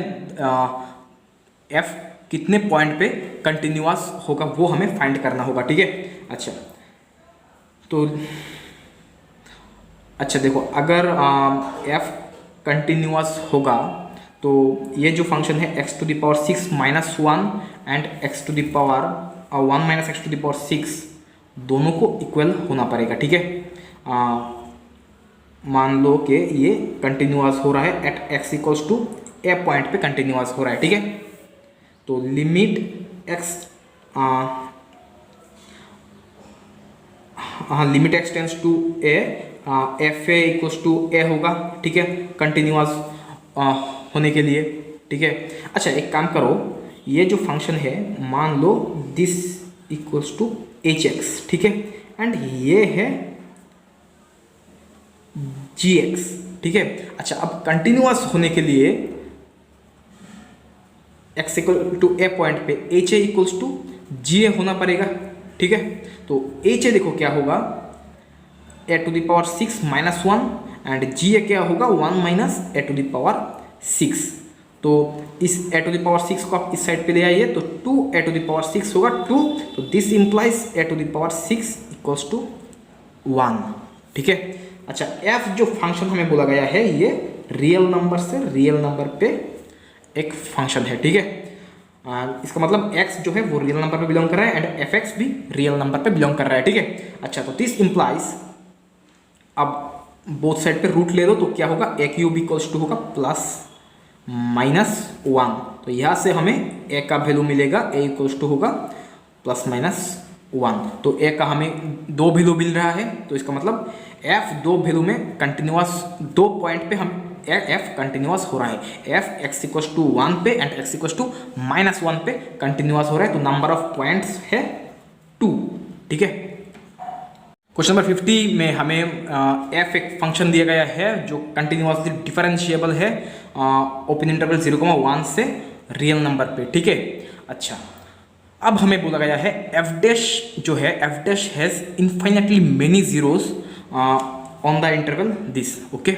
Speaker 1: f कितने पॉइंट पे कंटिन्यूअस होगा वो हमें फाइंड करना होगा। ठीक है, अच्छा तो अच्छा देखो अगर f कंटिन्यूअस होगा तो ये जो फंक्शन है x to the power 6 - 1 and x to the power 1 - x to the power 6 दोनों को इक्वल होना पड़ेगा। ठीक है, मान लो कि ये कंटिन्यूअस हो रहा है at x equals to a point पे कंटिन्यूअस हो रहा है। ठीक है, तो limit x limit x tends to a f a equals to a होगा। ठीक है, कंटिन्यूअस होने के लिए। ठीक है, अच्छा एक काम करो, ये जो फंक्शन है मान लो दिस इक्वल्स टू hx, ठीक है, एंड ये है gx। ठीक है, अच्छा अब कंटिन्यूअस होने के लिए x equal to a point पे ha इक्वल्स टू ga होना पड़ेगा। ठीक है, तो ha देखो क्या होगा a to the power 6 - 1 and ga क्या होगा 1 - a टू द पावर 6। तो इस a टू द पावर 6 को आप इस साइड पे ले आइए तो 2a टू द पावर 6 होगा 2, तो this implies a to the power 6 equals to 1। ठीक है। अच्छा, f जो फंक्शन हमें बोला गया है ये रियल नंबर से रियल नंबर पे एक फंक्शन है। ठीक है। इसका मतलब x जो है वो रियल नंबर पे बिलोंग कर रहा है एंड fx भी रियल नंबर पे बिलोंग कर रहा है। ठीक है। अच्छा, तो दिस इंप्लाइज, अब बोथ साइड पे रूट ले लो तो क्या होगा, a क्यूब इक्वल्स टू होगा प्लस माइनस 1। तो यहाँ से हमें a का वैल्यू मिलेगा, a इक्वल्स टू होगा प्लस माइनस 1। तो a का हमें 2 वैल्यू मिल रहा है, तो इसका मतलब f 2 वैल्यू में कंटिन्यूअस, 2 पॉइंट पे हम f कंटिन्यूअस हो रहा है। f x इक्वल्स टू 1 पे and x equals to minus 1 पे कंटिन्यूअस हो रहा है, तो नंबर ऑफ पॉइंट्स है 2। ठीक है। क्वेश्चन नंबर 50 में हमें f एक फंक्शन दिया गया है जो कंटिन्यूअसली डिफरेंशिएबल है ओपन इंटरवल 0,1 से रियल नंबर पे। ठीक है। अच्छा, अब हमें बोला गया है f डैश जो है, f dash has infinitely many zeros on the interval this. Okay.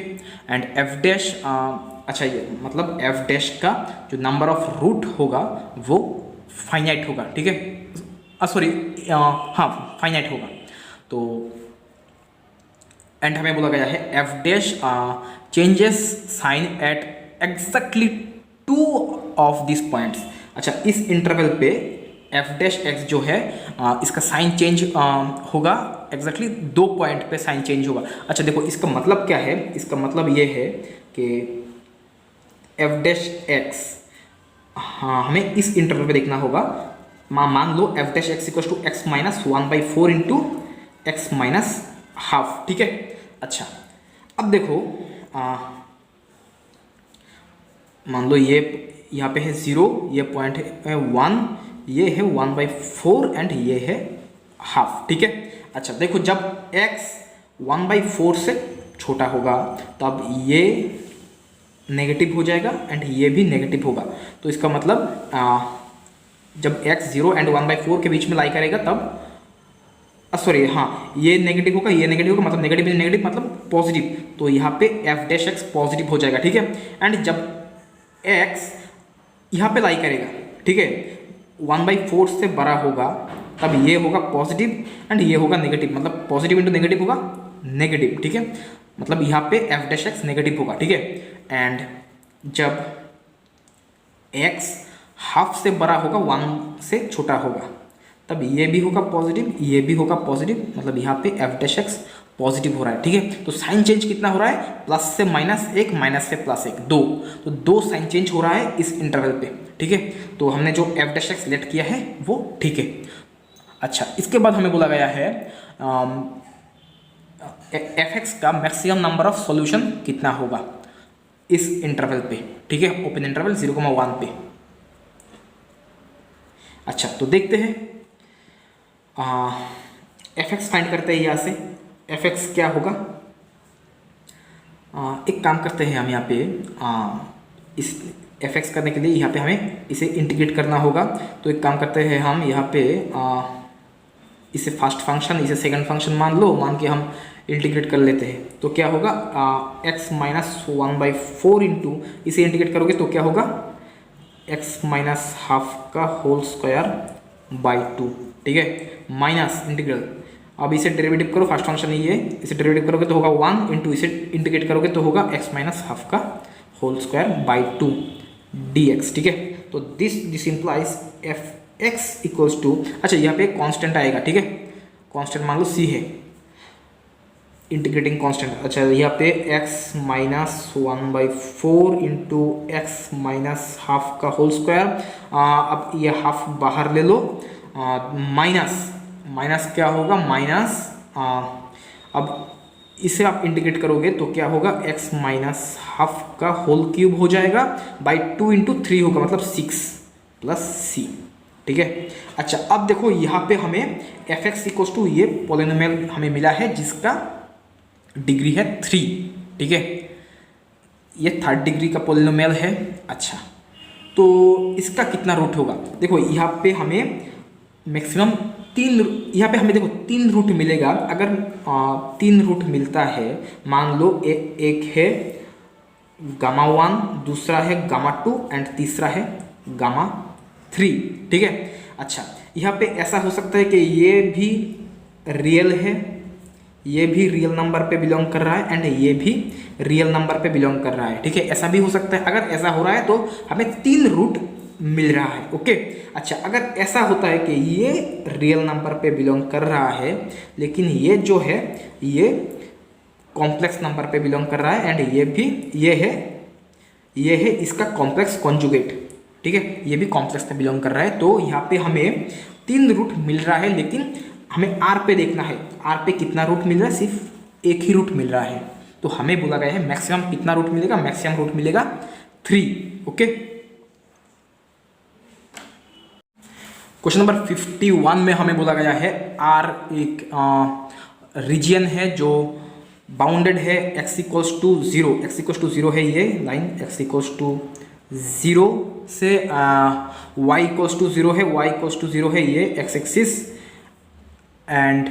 Speaker 1: And f dash, अच्छा ये मतलब f डैश का जो नंबर ऑफ रूट होगा वो फाइनाइट होगा। ठीक है। सॉरी, हाँ फाइनाइट होगा। तो एंड हमें बोला गया है f dash changes sign at exactly 2 of this points. अच्छा, इस इंटरवल पे f डैश x जो है इसका साइन चेंज होगा एग्जैक्टली 2 पॉइंट पे साइन चेंज होगा। अच्छा देखो, इसका मतलब क्या है, इसका मतलब ये है कि f डैश x, हाँ हमें इस इंटरवल पे देखना होगा। मान लो f dash x equal to x minus 1/4 into x minus half. ठीक है। अच्छा, अब देखो मान लो ये यहाँ पे है 0, ये पॉइंट है 1, ये है 1/4 एंड ये है हाफ। ठीक है। अच्छा देखो, जब x 1/4 से छोटा होगा तब ये नेगेटिव हो जाएगा एंड ये भी नेगेटिव होगा। तो इसका मतलब जब x 0 एंड 1/4 के बीच में लाई करेगा तब, सॉरी हाँ, ये नेगेटिव होगा, ये नेगेटिव होगा, मतलब नेगेटिव नेगेटिव मतलब पॉजिटिव, तो यहाँ पे f डैश x पॉजिटिव हो जाएगा। ठीक है। एंड जब x यहाँ पे लाई करेगा, ठीक है, 1/4 से बड़ा होगा तब ये होगा पॉजिटिव एंड ये होगा नेगेटिव, मतलब पॉजिटिव इंटू नेगेटिव होगा नेगेटिव। ठीक है। मतलब यहाँ पे f डैश x नेगेटिव होगा। ठीक है। एंड जब x हाफ से बड़ा होगा 1 से छोटा होगा तब ये भी होगा पॉजिटिव, ये भी होगा पॉजिटिव, मतलब यहाँ पे f डैश x पॉजिटिव हो रहा है। ठीक है। तो साइन चेंज कितना हो रहा है, प्लस से -1, माइनस से +1, 2। तो 2 साइन चेंज हो रहा है इस इंटरवल पे। ठीक है। तो हमने जो f डैश x सिलेक्ट किया है वो ठीक है। अच्छा, इसके बाद हमें बोला गया है f(x) का मैक्सिमम नंबर ऑफ सॉल्यूशन कितना होगा इस इंटरवल पे। ठीक है, ओपन इंटरवल 0,1 पे। अच्छा, तो देखते हैं f(x) फाइंड करते हैं। यहाँ से f(x) क्या होगा, एक काम करते हैं हम यहाँ पे इस f(x) करने के लिए यहाँ पे हमें इसे इंटीग्रेट करना होगा। तो एक काम करते हैं हम यहाँ पे इसे फर्स्ट फंक्शन, इसे सेकंड फंक्शन मान के हम इंटीग्रेट कर लेते हैं। तो क्या होगा, x माइनस 1/4 इंटू, इसे इंटीग्रेट करोगे तो क्या होगा, x माइनस हाफ का होल स्क्वायर बाई 2। ठीक है। माइनस इंटीग्रल, अब इसे डेरिवेटिव करो, फर्स्ट फंक्शन ये है, इसे डेरिवेटिव करोगे तो होगा 1 इंटू, इसे इंटीग्रेट करोगे तो होगा x माइनस हाफ का होल स्क्वायर बाई 2 dx। ठीक है। तो this implies f(x) equals to, अच्छा यहाँ पे कांस्टेंट आएगा। ठीक है, कांस्टेंट मान लो c है, इंटीग्रेटिंग कांस्टेंट। अच्छा, यहाँ पे x minus 1/4 into x minus half का होल स्क्वायर। अब ये हाफ बाहर ले लो, माइनस क्या होगा, माइनस, अब इसे आप इंटीग्रेट करोगे तो क्या होगा, x माइनस हाफ का होल क्यूब हो जाएगा बाई 2 इंटू 3 होगा, मतलब 6 प्लस c। ठीक है। अच्छा, अब देखो यहाँ पे हमें f(x) इक्वल्स टू ये पॉलिनोमियल हमें मिला है जिसका डिग्री है 3। ठीक है, ये 3rd डिग्री का पॉलिनोमियल है। अच्छा, तो इसका कितना रूट होगा, देखो यहाँ पे हमें मैक्सिमम 3, यहाँ पे हमें देखो 3 रूट मिलेगा। अगर 3 रूट मिलता है, मान लो एक है गामा 1, दूसरा है गामा 2 एंड तीसरा है गामा 3। ठीक है। अच्छा, यहाँ पे ऐसा हो सकता है कि ये भी रियल है, ये भी रियल नंबर पे बिलोंग कर रहा है एंड ये भी रियल नंबर पे बिलोंग कर रहा है। ठीक है, ऐसा भी हो सकता है। अगर ऐसा हो रहा है तो हमें 3 रूट मिल रहा है। ओके। अच्छा, अगर ऐसा होता है कि ये रियल नंबर पे बिलोंग कर रहा है लेकिन ये जो है ये कॉम्प्लेक्स नंबर पे बिलोंग कर रहा है एंड ये भी ये है इसका कॉम्प्लेक्स कॉन्जुगेट। ठीक है, ये भी कॉम्प्लेक्स पे बिलोंग कर रहा है। तो यहाँ पे हमें 3 रूट मिल रहा है लेकिन हमें आर पे देखना है, आर पे कितना रूट मिल रहा है, सिर्फ एक ही रूट मिल रहा है। तो हमें बोला गया है मैक्सिमम कितना रूट मिलेगा, मैक्सिमम रूट मिलेगा 3। ओके। क्वेश्चन नंबर 51 में हमें बोला गया है आर एक रीजियन है जो बाउंडेड है x equals to 0, x equals to 0 है ये लाइन, x इक्वल्स टू 0 से y इक्वल्स टू 0 है, y इक्वल्स टू 0 है ये x एक्सिस एंड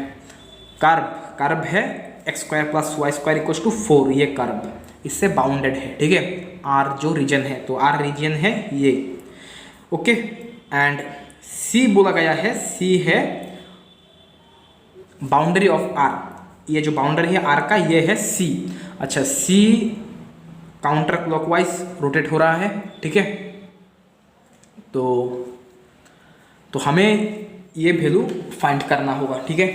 Speaker 1: कर्व है x square plus y square equals to 4, ये कर्व इससे बाउंडेड है। ठीक है, r जो रीजन है तो r रीजन है ये। ओके। एंड c बोला गया है, c है बाउंड्री ऑफ r, ये जो बाउंड्री है r का ये है c। अच्छा, c काउंटर क्लॉकवाइज रोटेट हो रहा है। ठीक है, तो हमें ये वैल्यू फाइंड करना होगा। ठीक है।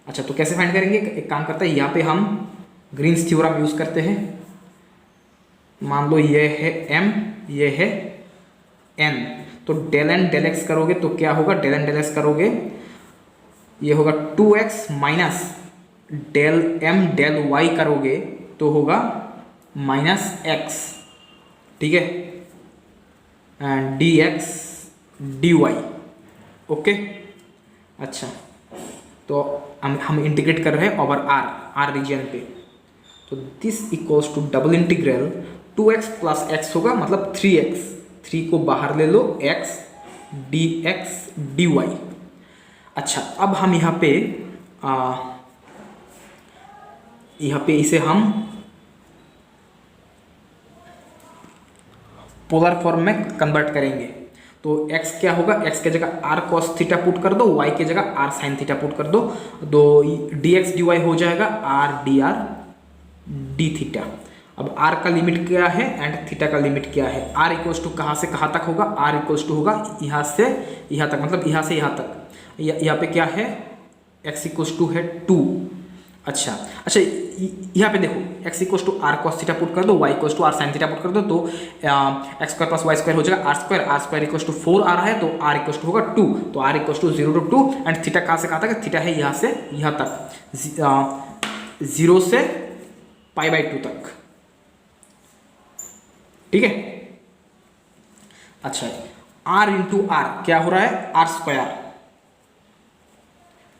Speaker 1: अच्छा, तो कैसे फाइंड करेंगे, एक काम करते हैं, यहाँ पे हम ग्रीन्स थ्योरम यूज करते हैं। मान लो ये है m, ये है n, तो डेल एन डेल एक्स करोगे तो क्या होगा, डेल एन डेल एक्स करोगे ये होगा 2x minus del m del y करोगे तो होगा -x। ठीक है, एंड dx dy। ओके। अच्छा, तो हम इंटीग्रेट कर रहे हैं ओवर r रीजन पे, तो this equals to double integral 2x plus x होगा मतलब 3x, 3 को बाहर ले लो, x dx dy। अच्छा, अब हम यहाँ पे इसे हम पोलर फॉर्म में कन्वर्ट करेंगे। तो x क्या होगा, x के जगह r cos थीटा पुट कर दो, y के जगह r sin थीटा पुट कर दो, तो dx dy हो जाएगा r dr d थीटा। अब r का लिमिट क्या है एंड थीटा का लिमिट क्या है, r इक्वल्स टू कहाँ से कहाँ तक होगा, r इक्वल्स टू होगा यहाँ से यहाँ तक, मतलब यहाँ से यहाँ तक। यहाँ पे क्या है, x इक्वल्स टू है 2। अच्छा, यहाँ पे देखो x equals to r cos theta put कर दो, y equals to r sine theta put कर दो, तो x square plus y square हो जाएगा आर स्क्वायर इक्वल्स टू 4 आ रहा है, तो r इक्वल्स टू होगा 2, तो r equals to 0 to 2 and theta कहाँ से कहाँ तक, थीटा है यहाँ से यहाँ तक, 0 से π/2 तक। ठीक है। अच्छा, r इंटू आर क्या हो रहा है, आर स्क्वायर,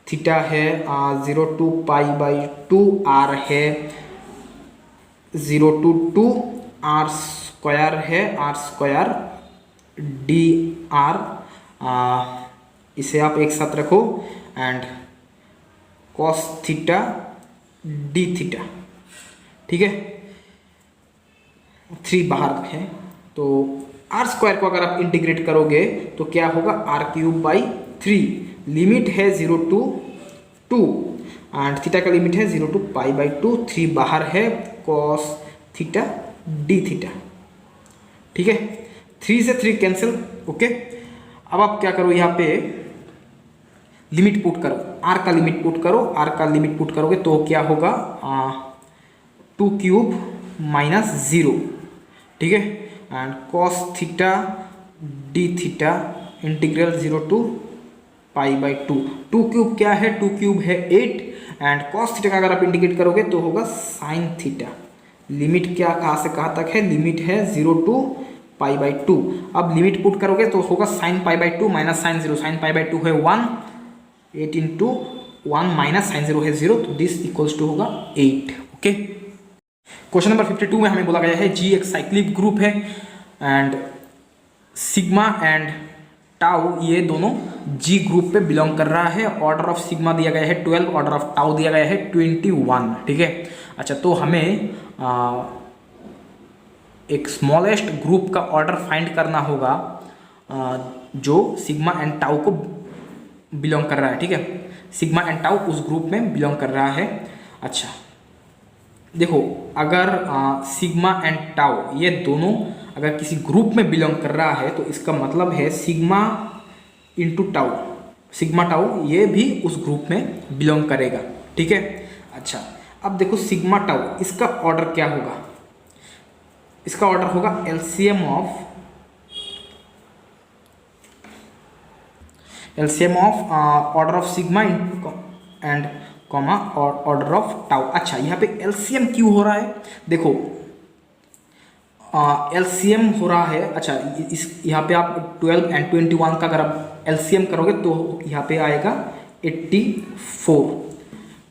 Speaker 1: थीटा है 0 to π/2, r है 0 to 2, r स्क्वायर है r स्क्वायर dr, इसे आप एक साथ रखो and cos theta d theta. ठीक है, 3 बाहर है, तो r स्क्वायर को अगर आप इंटीग्रेट करोगे तो क्या होगा, r³ 3, लिमिट है 0 to 2 एंड थीटा का लिमिट है 0 to π/2, 3 बाहर है, cos थीटा d थीटा। ठीक है, 3 से 3 कैंसिल। ओके। अब आप क्या करो, यहाँ पे लिमिट पुट करो, r का लिमिट पुट करो, r का लिमिट पुट करोगे तो क्या होगा, 2³ -0। ठीक है, and cos theta d theta integral 0 to π/2, 2³ क्या है, 2³ है 8 एंड cos थीटा का अगर आप इंटीग्रेट करोगे तो होगा sin थीटा। लिमिट क्या कहाँ से कहाँ तक है, लिमिट है 0 to π/2। अब लिमिट पुट करोगे तो होगा sin π/2 माइनस sin 0, sin π/2 है 1, 8 इंटू 1 माइनस sin 0 है 0, तो दिस इक्वल्स टू होगा 8। ओके। क्वेश्चन नंबर 52 में हमें बोला गया है G एक साइक्लिक ग्रुप है एंड सिग्मा एंड टाउ ये दोनों जी ग्रुप पे बिलोंग कर रहा है। ऑर्डर ऑफ सिग्मा दिया गया है 12, ऑर्डर ऑफ टाउ दिया गया है 21, ठीक है। अच्छा, तो हमें एक स्मॉलेस्ट ग्रुप का ऑर्डर फाइंड करना होगा जो सिग्मा एंड टाउ को बिलोंग कर रहा है, ठीक है। सिग्मा एंड टाउ उस ग्रुप में बिलोंग कर रहा है। अच्छा देखो, अगर सिग्मा एंड टाउ ये दोनों अगर किसी ग्रुप में बिलोंग कर रहा है तो इसका मतलब है sigma into tau, sigma tau ये भी उस ग्रुप में बिलोंग करेगा, ठीक है। अच्छा, अब देखो सिग्मा टाउ इसका ऑर्डर क्या होगा? इसका ऑर्डर होगा LCM of order of sigma and comma और ऑर्डर ऑफ टाउ। अच्छा, यहाँ पे एलसीएम क्यों हो रहा है? देखो एलसीएम हो रहा है। अच्छा, इस यहाँ पे आप 12 एंड 21 का अगर आप एलसीएम करोगे तो यहाँ पे आएगा 84,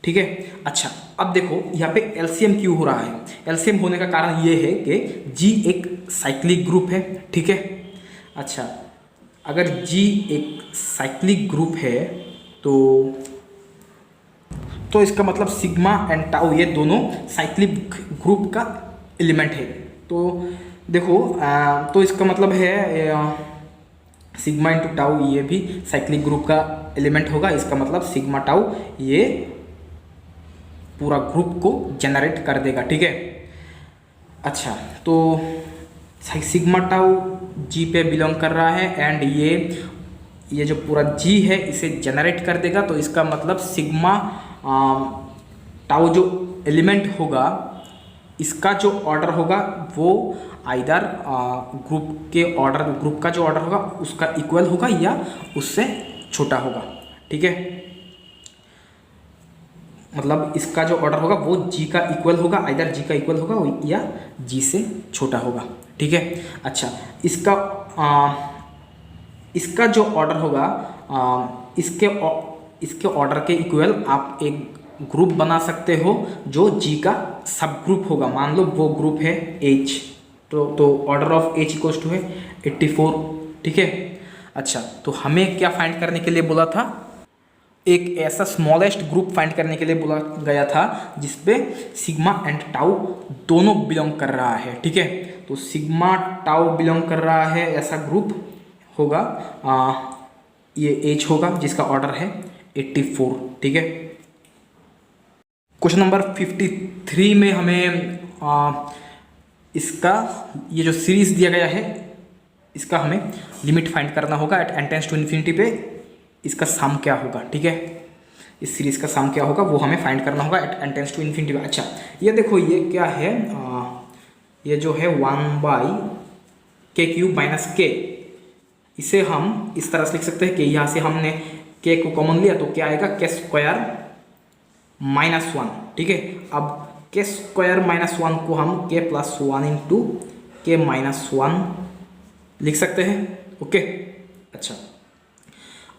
Speaker 1: ठीक है। अच्छा, अब देखो यहाँ पे एलसीएम क्यों हो रहा है? एलसीएम होने का कारण ये है कि जी एक साइक्लिक ग्रुप है, ठीक है। अच्छा, अगर जी एक साइक्लिक ग्रुप है तो इसका मतलब सिग्मा एंड टाउ ये दोनों साइक्लिक ग्रुप का एलिमेंट है। तो देखो तो इसका मतलब है सिग्मा इंटू टाउ ये भी साइक्लिक ग्रुप का एलिमेंट होगा। इसका मतलब सिग्मा टाउ ये पूरा ग्रुप को जनरेट कर देगा, ठीक है। अच्छा, तो सिग्मा टाउ जी पे बिलोंग कर रहा है एंड ये जो पूरा जी है इसे जनरेट कर देगा। तो इसका मतलब सिग्मा टाउ जो एलिमेंट होगा इसका जो ऑर्डर होगा वो आइदर ग्रुप का जो ऑर्डर होगा उसका इक्वल होगा या उससे छोटा होगा, ठीक है। मतलब इसका जो ऑर्डर होगा वो जी का इक्वल होगा, आइदर जी का इक्वल होगा या जी से छोटा होगा, ठीक है। अच्छा, इसका जो ऑर्डर होगा इसके ऑर्डर के इक्वल आप एक ग्रुप बना सकते हो जो जी का सब ग्रुप होगा। मान लो वो ग्रुप है H, तो order of H equals to है 84, ठीक है। अच्छा, तो हमें क्या फाइंड करने के लिए बोला था? एक ऐसा स्मॉलेस्ट ग्रुप फाइंड करने के लिए बोला गया था जिसपे सिग्मा एंड टाउ दोनों बिलोंग कर रहा है, ठीक है। तो सिग्मा टाउ बिलोंग कर रहा है ऐसा ग्रुप होगा ये H होगा जिसका ऑर्डर है 84, ठीक है। क्वेश्चन नंबर 53 में हमें इसका ये जो सीरीज दिया गया है इसका हमें लिमिट फाइंड करना होगा at n tends to infinity पे इसका सम क्या होगा, ठीक है। इस सीरीज का सम क्या होगा वो हमें फाइंड करना होगा at n tends to infinity पे। अच्छा, ये देखो ये क्या है? ये जो है 1/k³ माइनस k, इसे हम इस तरह से लिख सकते हैं कि यहाँ से हमने k को कॉमन लिया तो क्या आएगा? k² -1, ठीक है। अब k² -1 को हम k+1 इंटू k-1 लिख सकते हैं, ओके। अच्छा,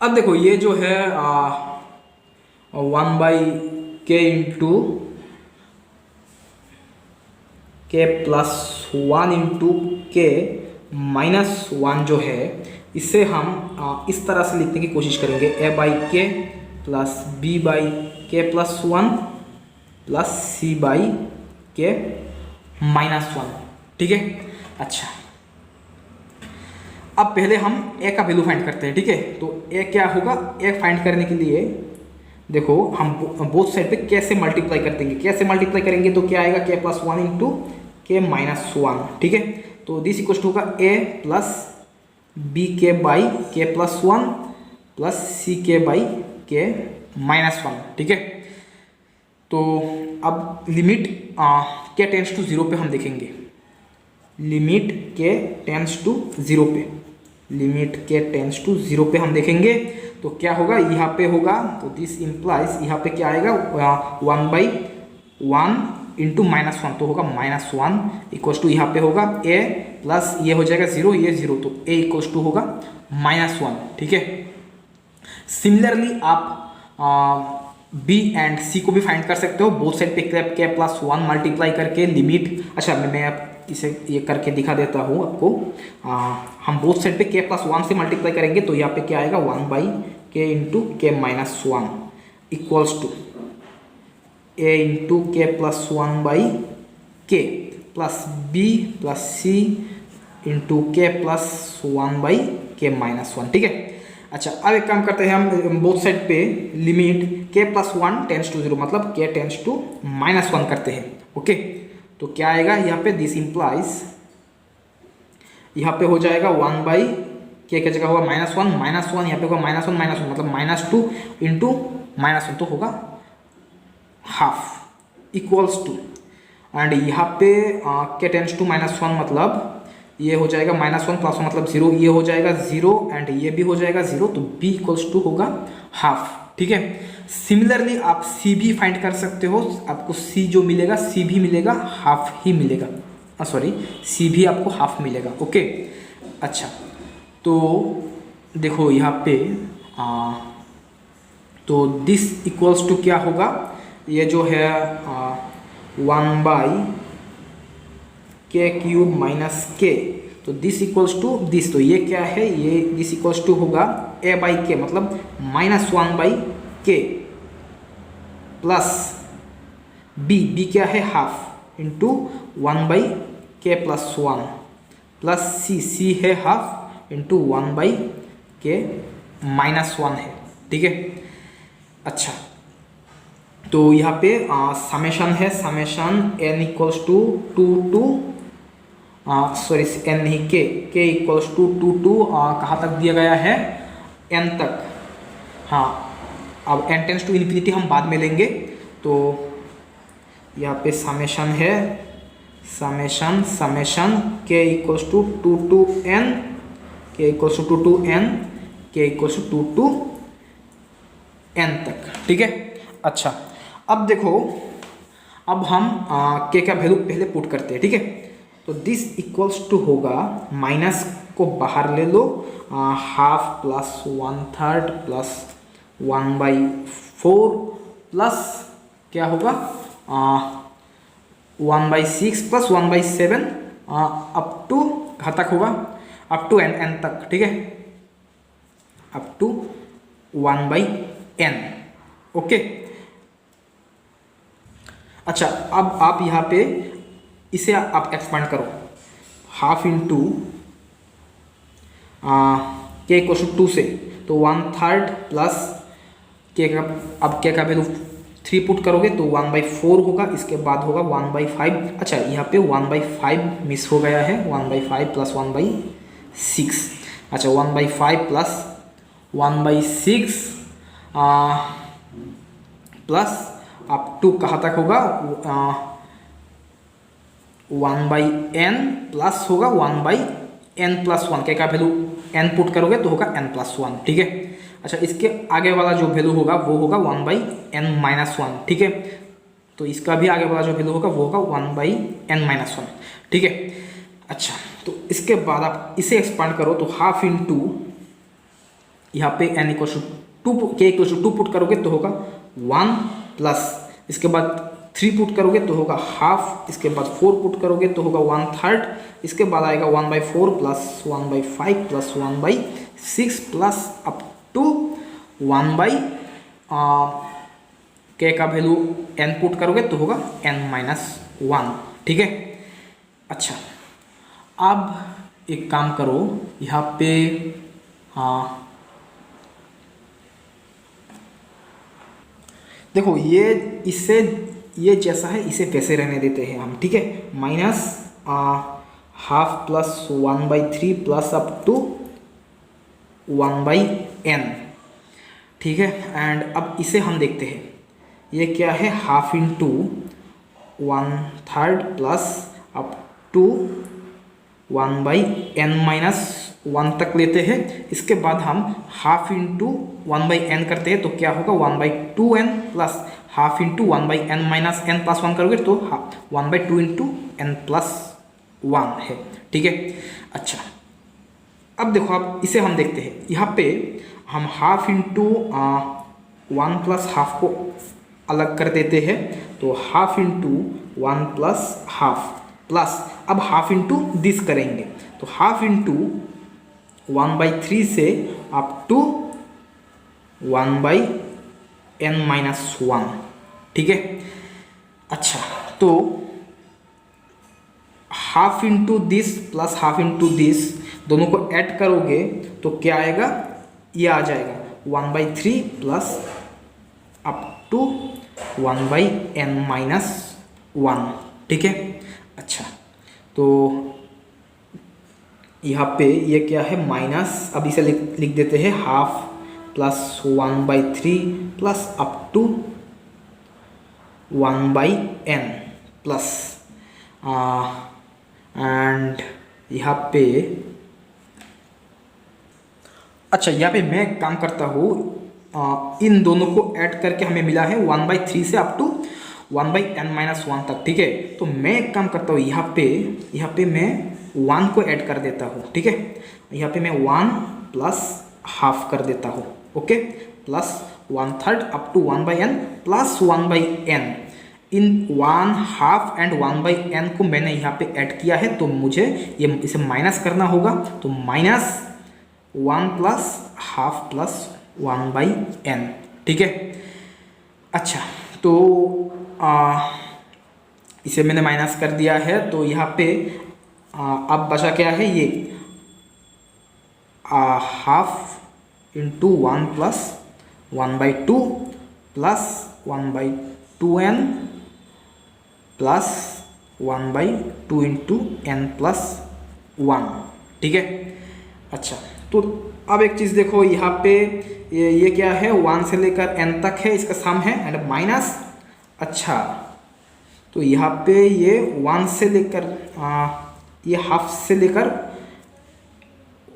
Speaker 1: अब देखो ये जो है 1/k into k+1 into k-1 जो है इसे हम इस तरह से लिखने की कोशिश करेंगे a/k plus b/k+1 plus c/k-1, ठीक है। अच्छा, अब पहले हम a का वैल्यू फाइंड करते हैं, ठीक है। तो a क्या होगा? a फाइंड करने के लिए देखो हम बोथ साइड पे k से मल्टीप्लाई कर देंगे। k से मल्टीप्लाई करेंगे तो क्या आएगा? k+1 इंटू k-1, ठीक है। तो दिस इक्वल्स टू होगा a plus bk/k+1 plus ck/k-1, ठीक है। तो अब लिमिट k टेंड्स टू 0 पे हम देखेंगे। लिमिट k टेंड्स टू 0 पे, लिमिट k टेंड्स टू 0 पे हम देखेंगे तो क्या होगा? यहाँ पे होगा तो दिस इम्प्लाइज यहाँ पे क्या आएगा? 1/1 इंटू -1 तो होगा -1 इक्वल्स टू यहाँ पे होगा a प्लस ये हो जाएगा 0, ये 0 तो a इक्वल्स टू होगा -1, ठीक है। सिमिलरली आप b एंड c को भी फाइंड कर सकते हो। बोथ साइड पे k+1 मल्टीप्लाई करके लिमिट, अच्छा मैं इसे ये करके दिखा देता हूँ आपको। हम बोथ साइड पे k प्लस 1 से मल्टीप्लाई करेंगे तो यहाँ पे क्या आएगा 1 by k into k minus 1 equals to a into k plus 1 by k plus b plus c into k plus 1 by k minus 1। ठीक है, अच्छा अब एक काम करते हैं हम बोथ साइड पे limit k plus 1 tends to 0 मतलब k टेंस टू माइनस 1 करते हैं। ओके, तो क्या आएगा यहाँ पे, दिस इम्प्लाइज यहाँ पे हो जाएगा 1 बाई के जगह होगा -1 यहाँ पे होगा -1 मतलब -2 इंटू -1 तो होगा हाफ इक्वल्स टू, एंड यहाँ पे के टेंस टू -1 मतलब ये हो जाएगा -1 प्लस 1 मतलब 0, ये हो जाएगा 0 एंड ये भी हो जाएगा 0, तो b इक्वल्स टू होगा हाफ। ठीक है, सिमिलरली आप c भी फाइंड कर सकते हो, आपको c जो मिलेगा c भी मिलेगा हाफ ही मिलेगा, सॉरी c भी आपको हाफ मिलेगा। ओके, अच्छा तो देखो यहाँ पे तो दिस इक्वल्स टू क्या होगा, ये जो है 1 बाई के क्यूब माइनस के, तो दिस इक्वल्स टू दिस, तो ये क्या है, ये दिस इक्वल्स टू होगा a बाई के मतलब -1 बाई के प्लस b क्या है half into 1 by k plus 1 plus c है हाफ इंटू 1 बाई के -1 है। ठीक है, अच्छा तो यहाँ पे समेशन है, summation n equals to 2 to sorry n नहीं k इक्वल्स टू 2 टू कहाँ तक दिया गया है, n तक। हाँ, अब n टेंस टू इन्फिनिटी हम बाद में लेंगे, तो यहाँ पे समेशन है, summation k equals to 2 to n, k equals to 2 to n, k equals to 2 to n तक। ठीक है, अच्छा अब देखो, अब हम k का वैल्यू पहले पुट करते हैं। ठीक है, तो दिस इक्वल्स टू होगा, माइनस को बाहर ले लो, हाफ प्लस 1/3 प्लस 1/4 प्लस क्या होगा 1/6 प्लस 1/7 अप टू कहाँ तक होगा, अप टू n तक। ठीक है, अप टू 1/n। ओके, अच्छा अब आप यहाँ पे इसे आप एक्सपांड करो, हाफ इंटू के इक्वल टू 2 से, तो 1/3 प्लस के का, अब के का वैल्यू 3 पुट करोगे तो 1/4 होगा, इसके बाद होगा 1/5। अच्छा यहाँ पे 1/5 मिस हो गया है, 1/5 प्लस 1/6, अच्छा 1/5 प्लस 1/6 प्लस अप टू कहाँ तक होगा 1/n प्लस होगा 1/n प्लस 1, के का वैल्यू n पुट करोगे तो होगा n प्लस 1। ठीक है, अच्छा इसके आगे वाला जो वैल्यू होगा वो होगा 1/n माइनस 1। ठीक है, तो इसका भी आगे वाला जो वैल्यू होगा वो होगा 1/n माइनस 1। ठीक है, अच्छा तो इसके बाद आप इसे एक्सपांड करो, तो हाफ इंटू यहाँ पे n इक्वल टू 2, के इक्वल टू 2 पुट करोगे तो होगा 1 प्लस, इसके बाद 3 पुट करोगे तो होगा हाफ, इसके बाद 4 पुट करोगे तो होगा 1/3, इसके बाद आएगा 1/4 plus 1/5 plus 1/6 plus up to 1/, के का वैल्यू n पुट करोगे तो होगा n-1। ठीक है, अच्छा अब एक काम करो, यहाँ पे देखो ये जैसा है इसे वैसे रहने देते हैं हम। ठीक है, minus half plus 1/3 plus up to 1/n। ठीक है, एंड अब इसे हम देखते हैं, ये क्या है, half into 1/3 plus up to 1/n minus 1 तक लेते हैं, इसके बाद हम हाफ इंटू 1/n करते हैं, तो क्या होगा 1/2n plus half into 1/n minus n plus 1 करोगे तो 1/2 इंटू n प्लस 1 है। ठीक है, अच्छा अब देखो, अब इसे हम देखते हैं, यहाँ पे हम हाफ इंटू 1 प्लस हाफ को अलग कर देते हैं, तो half into 1 plus half plus अब हाफ इंटू दिस करेंगे, तो हाफ इंटू 1/3 से अप टू 1/n-1, ठीक है। अच्छा, तो half into this plus half into this दोनों को ऐड करोगे तो क्या आएगा, ये आ जाएगा 1/3 प्लस अप टू 1/n-1, ठीक है। अच्छा, तो यहाँ पे ये क्या है माइनस, अब इसे लिख देते हैं half plus 1/3 plus up to 1/n plus and यहाँ पे, अच्छा यहाँ पे मैं काम करता हूँ, इन दोनों को ऐड करके हमें मिला है 1/3 से अप टू 1/n-1 तक, ठीक है। तो मैं एक काम करता हूँ, यहाँ पे मैं 1 को ऐड कर देता हूँ, ठीक है। यहाँ पे मैं 1 प्लस हाफ कर देता हूँ, okay, plus 1/3 up to 1/n plus 1/n। इन 1/2 एंड 1/n को मैंने यहाँ पे ऐड किया है, तो मुझे ये इसे माइनस करना होगा, तो -1 प्लस हाफ प्लस 1/n, ठीक है। अच्छा, तो इसे मैंने माइनस कर दिया है, तो यहाँ पे अब बचा क्या है, ये half into 1 plus 1/2 plus 1/2n plus 1/2 into n plus 1, ठीक है। अच्छा, तो अब एक चीज़ देखो, यहाँ पे ये क्या है, 1 से लेकर n तक है, इसका सम है एंड माइनस। अच्छा, तो यहाँ पे ये 1 से लेकर ये हाफ से लेकर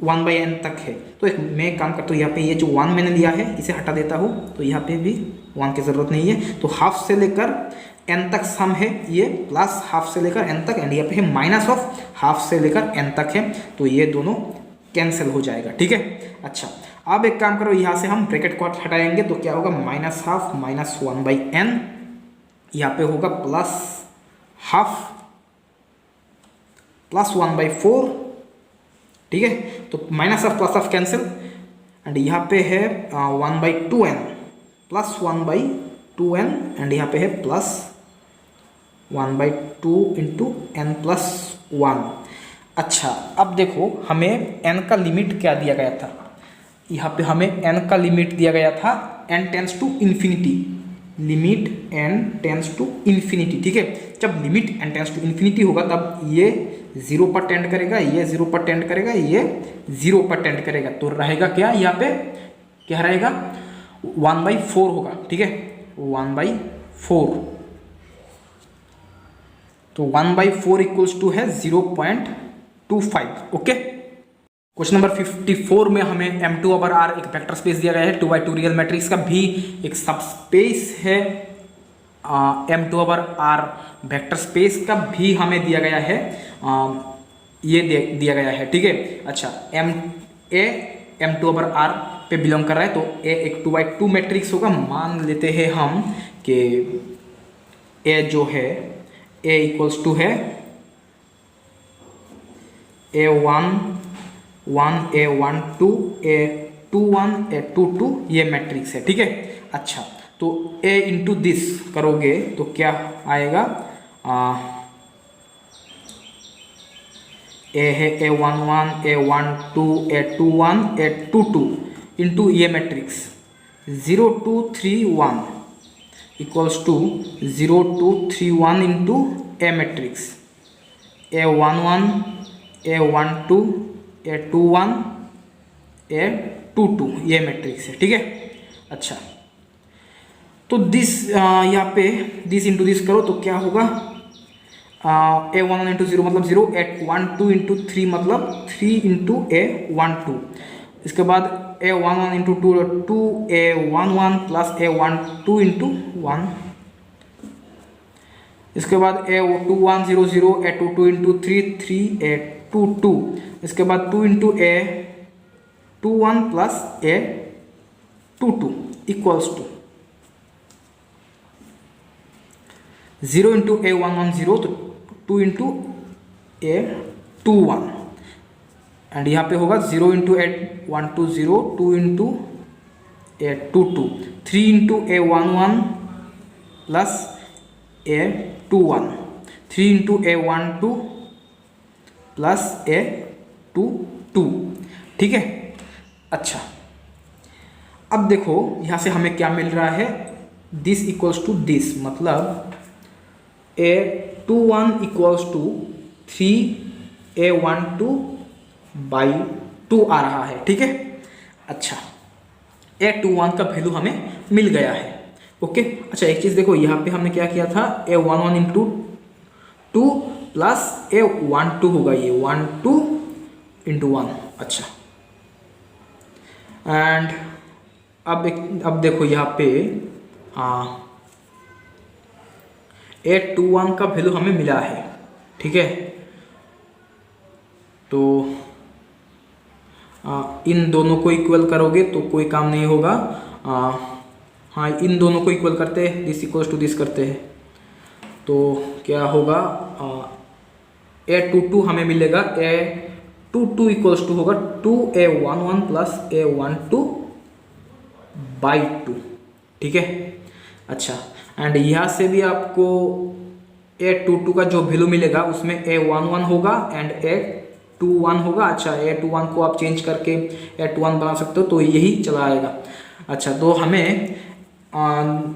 Speaker 1: 1/n तक है, तो मैं काम करता हूँ, यहाँ पे ये जो 1 मैंने लिया है इसे हटा देता हूँ, तो यहाँ पे भी 1 की ज़रूरत नहीं है। तो हाफ से लेकर n तक सम है ये, प्लस हाफ से लेकर n तक, एंड यहाँ पे है माइनस ऑफ हाफ से लेकर n तक है, तो ये दोनों कैंसिल हो जाएगा, ठीक है। अच्छा, अब एक काम करो, यहाँ से हम ब्रैकेट को हटाएंगे, तो क्या होगा, -1/2 माइनस 1/n, यहाँ पे होगा प्लस हाफ प्लस 1/4, ठीक है। तो minus of plus of cancel, and यहाँ पे है 1/2n प्लस 1/2n, एंड यहाँ पे है प्लस 1/2 इंटू n प्लस 1। अच्छा, अब देखो हमें n का लिमिट क्या दिया गया था, यहाँ पे हमें n का लिमिट दिया गया था n tends to infinity, limit n tends to infinity, ठीक है। जब limit n tends to infinity होगा तब ये 0 पर टेंड करेगा, ये 0 पर टेंड करेगा, ये 0 पर टेंड करेगा, तो रहेगा क्या, यहाँ पे क्या रहेगा, 1/4 होगा, ठीक है, 1/4। तो 1/4 इक्वल्स टू है 0.25, ओके। क्वेश्चन नंबर 54 में हमें M2/R एक वेक्टर स्पेस दिया गया है, 2x2 रियल मैट्रिक्स का भी एक सब स्पेस है, M2/R वेक्टर स्पेस का भी हमें दिया गया है, ये दिया गया है, ठीक है। अच्छा, M2/R पे बिलोंग कर रहा है, तो A एक 2x2 मैट्रिक्स होगा। मान लेते हैं हम कि A जो है A इक्वल्स टू है A11, A12, A21, A22, ये मैट्रिक्स है, ठीक है। अच्छा, तो A इंटू दिस करोगे तो क्या आएगा, A है A11, A12, A21, A22 into ये matrix 0 2 3 1 equals to 0 2 3 1 into A matrix A11, A12, A21, A22 ये मैट्रिक्स है, ठीक है। अच्छा, तो दिस यहाँ पे दिस इंटू दिस करो तो क्या होगा, A11 इंटू 0 मतलब 0, A12 इंटू 3 मतलब 3 इंटू A12, इसके बाद A11 into 2 A11 plus A12 into 1, इसके बाद A21 0 0, A22 इंटू 3 A22, इसके बाद 2 into A21 plus A22 equals to 0 into A11 0, तो 2 इंटू ए 2 1 एंड यहाँ पे होगा 0 इंटू ए 1 2 0, 2 इंटू ए 2 2, 3 इंटू ए 1 1 प्लस ए 2 1, 3 इंटू ए 1 2 प्लस ए 2 2। ठीक है। अच्छा, अब देखो यहाँ से हमें क्या मिल रहा है, दिस इक्वल्स टू दिस, मतलब ए 2 1 इक्वल्स टू 3 ए 1 2 बाई 2 आ रहा है। ठीक है। अच्छा, ए 2 1 का वैल्यू हमें मिल गया है। ओके। अच्छा, एक चीज़ देखो, यहाँ पे हमने क्या किया था, ए 1 1 इंटू 2 प्लस ए 1 2 होगा, ये 1 2 इंटू 1। अच्छा, एंड अब देखो यहाँ पे ए 2 1 का वैल्यू हमें मिला है। ठीक है। तो इन दोनों को इक्वल करोगे तो कोई काम नहीं होगा। हाँ, इन दोनों को इक्वल करते हैं, दिस इक्वल्स टू दिस करते हैं, तो क्या होगा, ए 2 2 हमें मिलेगा, ए 2 2 इक्वल्स टू होगा 2 ए 1 1 प्लस ए 1 2 बाई 2। ठीक है। अच्छा, एंड यहाँ से भी आपको ए 2 2 का जो वैल्यू मिलेगा उसमें ए 1 1 होगा एंड ए 2 1 होगा। अच्छा, ए 2 1 को आप चेंज करके ए 2 1 बना सकते हो, तो यही चला आएगा। अच्छा, तो हमें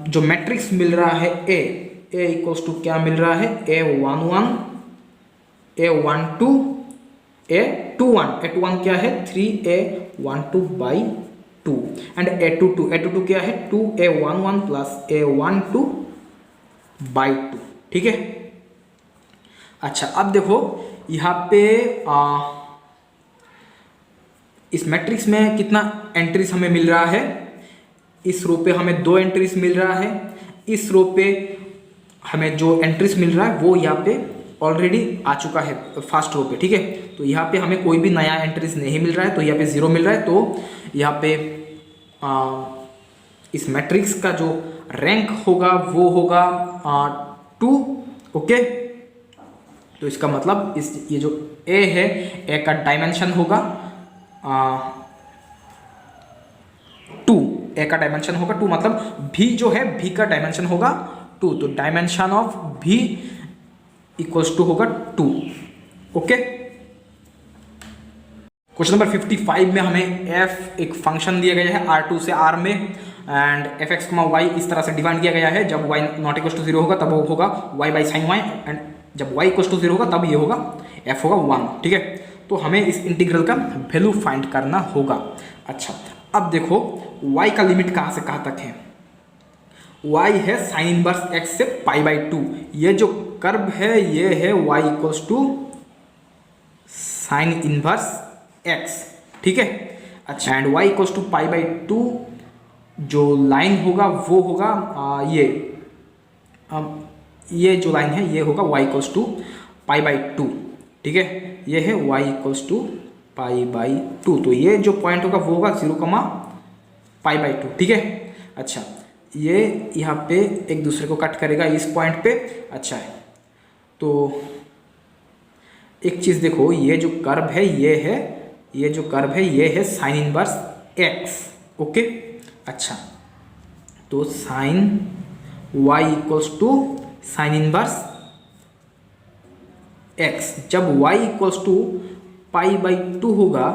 Speaker 1: जो मैट्रिक्स मिल रहा है ए इक्वल्स टू क्या मिल रहा है, ए 1 1 ए 1 2 ए 2 1, ए 2 1 क्या है 3 ए 1 2 बाई 2 एंड ए 2 2 क्या है 2 ए 1 1 प्लस ए 1 2 बाई 2। ठीक है। अच्छा, अब देखो यहाँ पे इस मैट्रिक्स में कितना एंट्रीज हमें मिल रहा है, इस रो पे हमें 2 एंट्रीज मिल रहा है, इस रो पे हमें जो एंट्रीज मिल रहा है वो यहाँ पे ऑलरेडी आ चुका है फर्स्ट रो पे। ठीक है। तो यहाँ पे हमें कोई भी नया एंट्रीज नहीं मिल रहा है, तो यहाँ पे 0 मिल रहा है, तो यहाँ पे इस मैट्रिक्स का जो रैंक होगा वो होगा 2। ओके। तो इसका मतलब ये जो ए है, ए का डायमेंशन होगा 2, ए का डायमेंशन होगा 2, मतलब भी जो है भी का डायमेंशन होगा 2, तो डायमेंशन ऑफ भी इक्वल्स टू होगा 2। ओके। क्वेश्चन नंबर 55 में हमें f एक फंक्शन दिया गया है r2 से r में, एंड fx, y इस तरह से डिवाइड किया गया है, जब y नॉट इक्वल टू 0 होगा तब वो होगा y by sine y, and जब y इक्वल टू 0 होगा तब ये होगा f होगा 1। ठीक है। तो हमें इस इंटीग्रल का वैल्यू फाइंड करना होगा। अच्छा, अब देखो y का लिमिट कहाँ से कहाँ तक है, y है साइन इनवर्स x से पाई बाई 2, ये जो कर्व है ये है y equals to sine inverse x। ठीक है। अच्छा, and y equals to pi by 2 जो लाइन होगा वो होगा ये जो लाइन है ये होगा y equals to pi by 2। ठीक है। ये है y equals to pi by 2, तो ये जो पॉइंट होगा वो होगा 0 पाई बाई 2। ठीक है। अच्छा, ये यहाँ पे एक दूसरे को कट करेगा इस पॉइंट पे। अच्छा है, तो एक चीज़ देखो, ये जो कर्व है ये है साइन इनवर्स x। ओके। अच्छा, तो sine y equals to sine inverse x, जब y equals to pi by 2 होगा,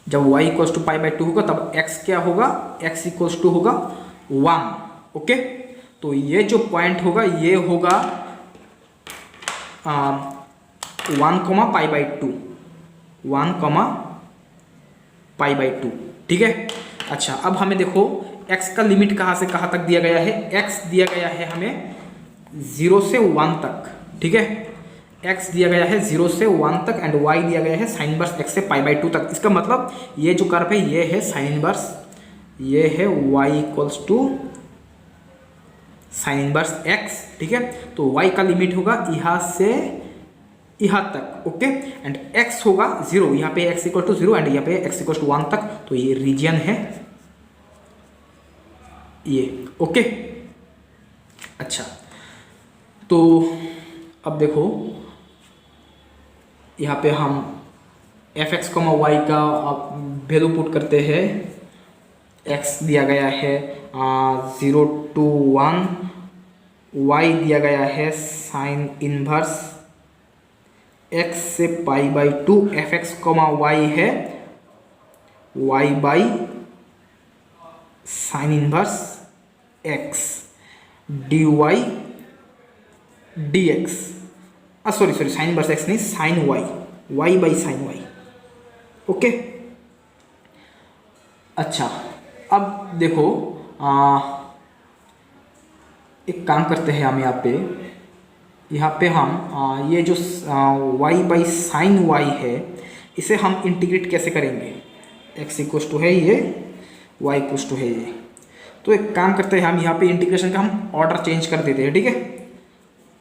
Speaker 1: जब y equals to pi by 2 होगा तब x क्या होगा, x इक्वल्स टू होगा 1। ओके। तो ये जो पॉइंट होगा ये होगा 1 पाई बाई 2, 1 पाई बाई 2। ठीक है। अच्छा, अब हमें देखो x का लिमिट कहाँ से कहाँ तक दिया गया है, x दिया गया है हमें 0 से 1 तक। ठीक है। x दिया गया है 0 से 1 तक एंड y दिया गया है साइन इनवर्स x से पाई बाई 2 तक। इसका मतलब ये जो कर्व है ये है साइन इनवर्स, ये है y equals to sine inverse x। ठीक है। तो y का लिमिट होगा यहाँ से यहाँ तक। ओके। एंड x होगा 0, यहाँ पे x इक्वल टू 0 एंड यहाँ पे x इक्वल टू 1 तक, तो ये रीजन है ये। ओके। अच्छा, तो अब देखो यहाँ पे हम एफ एक्स कॉमा वाई का वैल्यू पुट करते हैं। एक्स दिया गया है 0 to 1, वाई दिया गया है साइन इनवर्स एक्स से pi by 2, f x comma y है y by sine inverse x d y d x, sorry sine inverse x नहीं, sine y, y by sine y. Okay, अच्छा अब देखो एक काम करते हैं हम यहाँ पे हम ये जो वाई बाई साइन वाई है इसे हम इंटीग्रेट कैसे करेंगे। एक्स इक्वस टू है ये, वाई इक्वस टू है ये, तो एक काम करते हैं हम यहाँ पे इंटीग्रेशन का हम ऑर्डर चेंज कर देते हैं। ठीक है,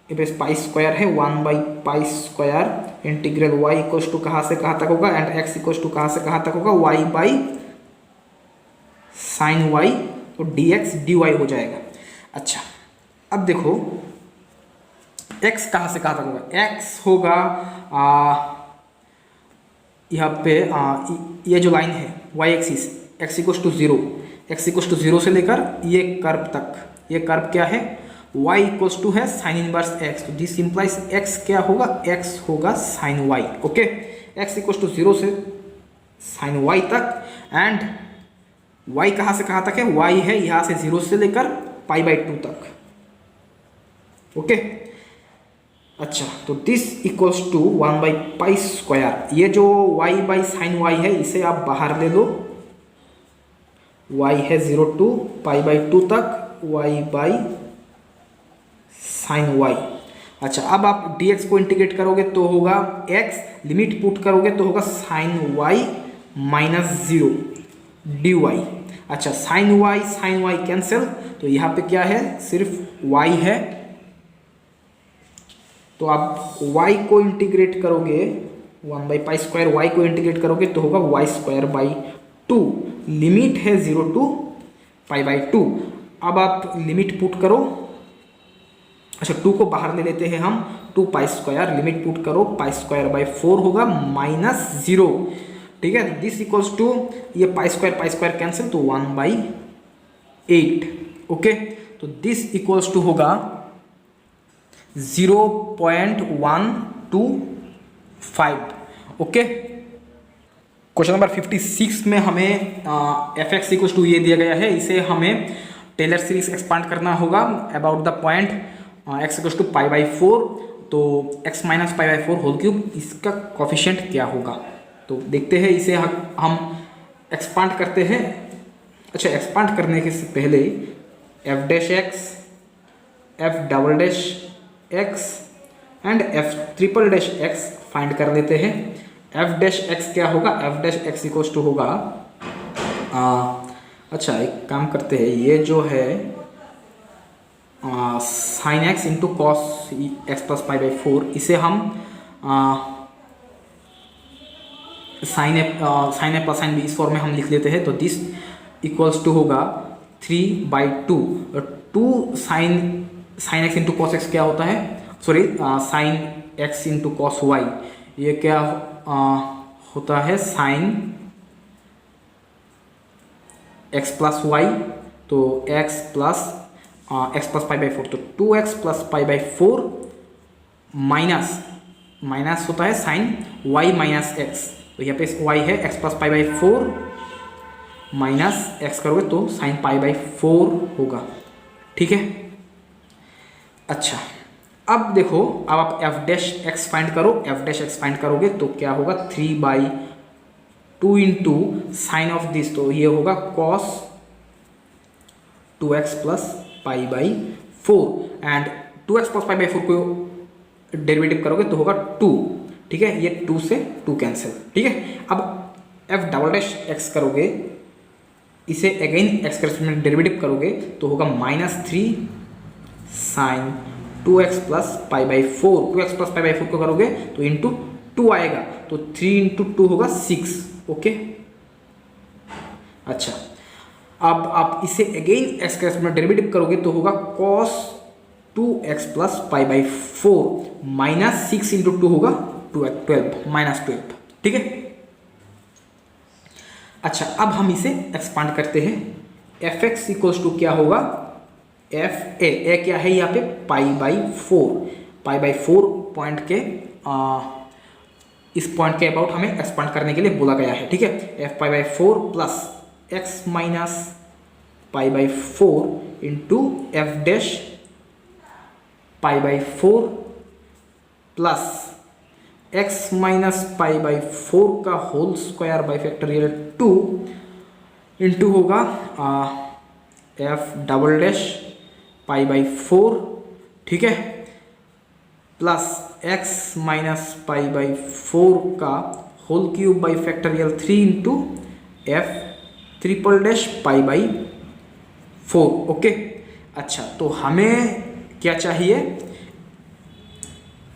Speaker 1: ये बेस पाई स्क्वायर है 1 by pi square integral y equals to कहाँ से कहाँ तक होगा एंड एक्स इक्वस टू कहाँ से कहाँ तक होगा, वाई बाई साइन वाई, तो डी एक्स डी वाई हो जाएगा। अच्छा अब देखो x कहाँ से कहाँ तक होगा, x होगा यहाँ पे ये जो लाइन है y axis x equals to 0, x equals to 0 से लेकर ये कर्व तक, ये कर्व क्या है y इक्वस टू है साइन इनवर्स x, तो दिस इंप्लाइज x क्या होगा, x होगा sine y। Okay, x equals to 0 से साइन y तक एंड y कहाँ से कहाँ तक है, y है यहाँ से 0 से लेकर पाई बाई 2 तक। ओके, अच्छा तो this equals to 1 by pi square, ये जो y बाई साइन वाई है इसे आप बाहर ले लो, y है 0 टू पाई बाई 2 तक y बाई साइन वाई। अच्छा अब आप dx को इंटीग्रेट करोगे तो होगा x, लिमिट पुट करोगे तो होगा sine y minus 0 d y. अच्छा साइन वाई कैंसिल, तो यहाँ पे क्या है सिर्फ y है, तो आप y को इंटीग्रेट करोगे 1 बाई पाई स्क्वायर, y को इंटीग्रेट करोगे तो होगा वाई स्क्वायर बाई 2, लिमिट है 0 टू पाई बाई 2। अब आप लिमिट पुट करो, अच्छा 2 को बाहर ले लेते हैं हम, 2 पाई स्क्वायर, लिमिट पुट करो पाई स्क्वायर बाई 4 होगा माइनस 0। ठीक है, दिस इक्वल्स टू ये पाई स्क्वायर कैंसिल, तो 1 बाई 8। ओके, तो दिस इक्वल्स टू होगा 0.125। ओके, क्वेश्चन नंबर 56 में हमें एफ एक्स इक्वल्स टू ये दिया गया है, इसे हमें टेलर सीरीज एक्सपांड करना होगा about the point x equals to pi by 4, तो x minus pi by 4 whole cube, इसका कोफिशिएंट क्या होगा। तो देखते हैं इसे हम एक्सपांड करते हैं। अच्छा एक्सपांड करने के से पहले f dash x, f double dash x and f triple dash x find कर लेते हैं। एफ डैश एक्स क्या होगा, f dash x equals to होगा अच्छा एक काम करते हैं, ये जो है sine x into cos x plus pi by 4, इसे हम sine a plus sine b इस फॉर्म में हम लिख लेते हैं। तो दिस इक्वल्स टू होगा 3/2, 2 sine x into cos x क्या होता है, sorry sine x into cos y, ये क्या होता है साइन एक्स प्लस वाई, तो एक्स प्लस पाई बाई 4, तो 2x plus pi by 4 minus होता है साइन y माइनस एक्स, तो यहाँ पे y है x plus pi by 4 minus x करोगे तो साइन पाई बाई 4 होगा। ठीक है, अच्छा अब देखो, अब आप एफ डैश एक्स फाइंड करो, एफ डैश एक्स फाइंड करोगे तो क्या होगा 3/2 इंटू साइन ऑफ दिस, तो ये होगा cos 2x plus pi by 4 and 2x plus pi by 4 को डेरिवेटिव करोगे तो होगा 2। ठीक है, ये 2 से 2 कैंसिल। ठीक है, अब एफ डबल डैश एक्स करोगे, इसे अगेन एक्स के में डेरिवेटिव करोगे तो होगा -3 sine 2x plus pi by 4, 2x plus pi by 4 को करोगे तो इंटू 2 आएगा, तो 3 इंटू 2 होगा 6। ओके, अच्छा अब आप इसे अगेन एक्स के में डेरिवेटिव करोगे तो होगा cos 2x plus pi by 4 minus 6 into 2 होगा 12 माइनस 12। ठीक है। अच्छा, अब हम इसे एक्सपांड करते हैं। एफ एक्स इक्वल्स टू क्या होगा, एफ ए क्या है यहाँ पे पाई बाई 4 पॉइंट के इस पॉइंट के अबाउट हमें एक्सपांड करने के लिए बोला गया है। ठीक है। F pi by 4 plus x minus pi by 4 into f dash pi by 4 plus x minus pi by 4 का whole square by factorial 2 into होगा f double dash pi by 4। ठीक है। Plus x minus pi by 4 का whole cube by factorial 3 into f triple dash pi by 4। Okay. अच्छा, तो हमें क्या चाहिए,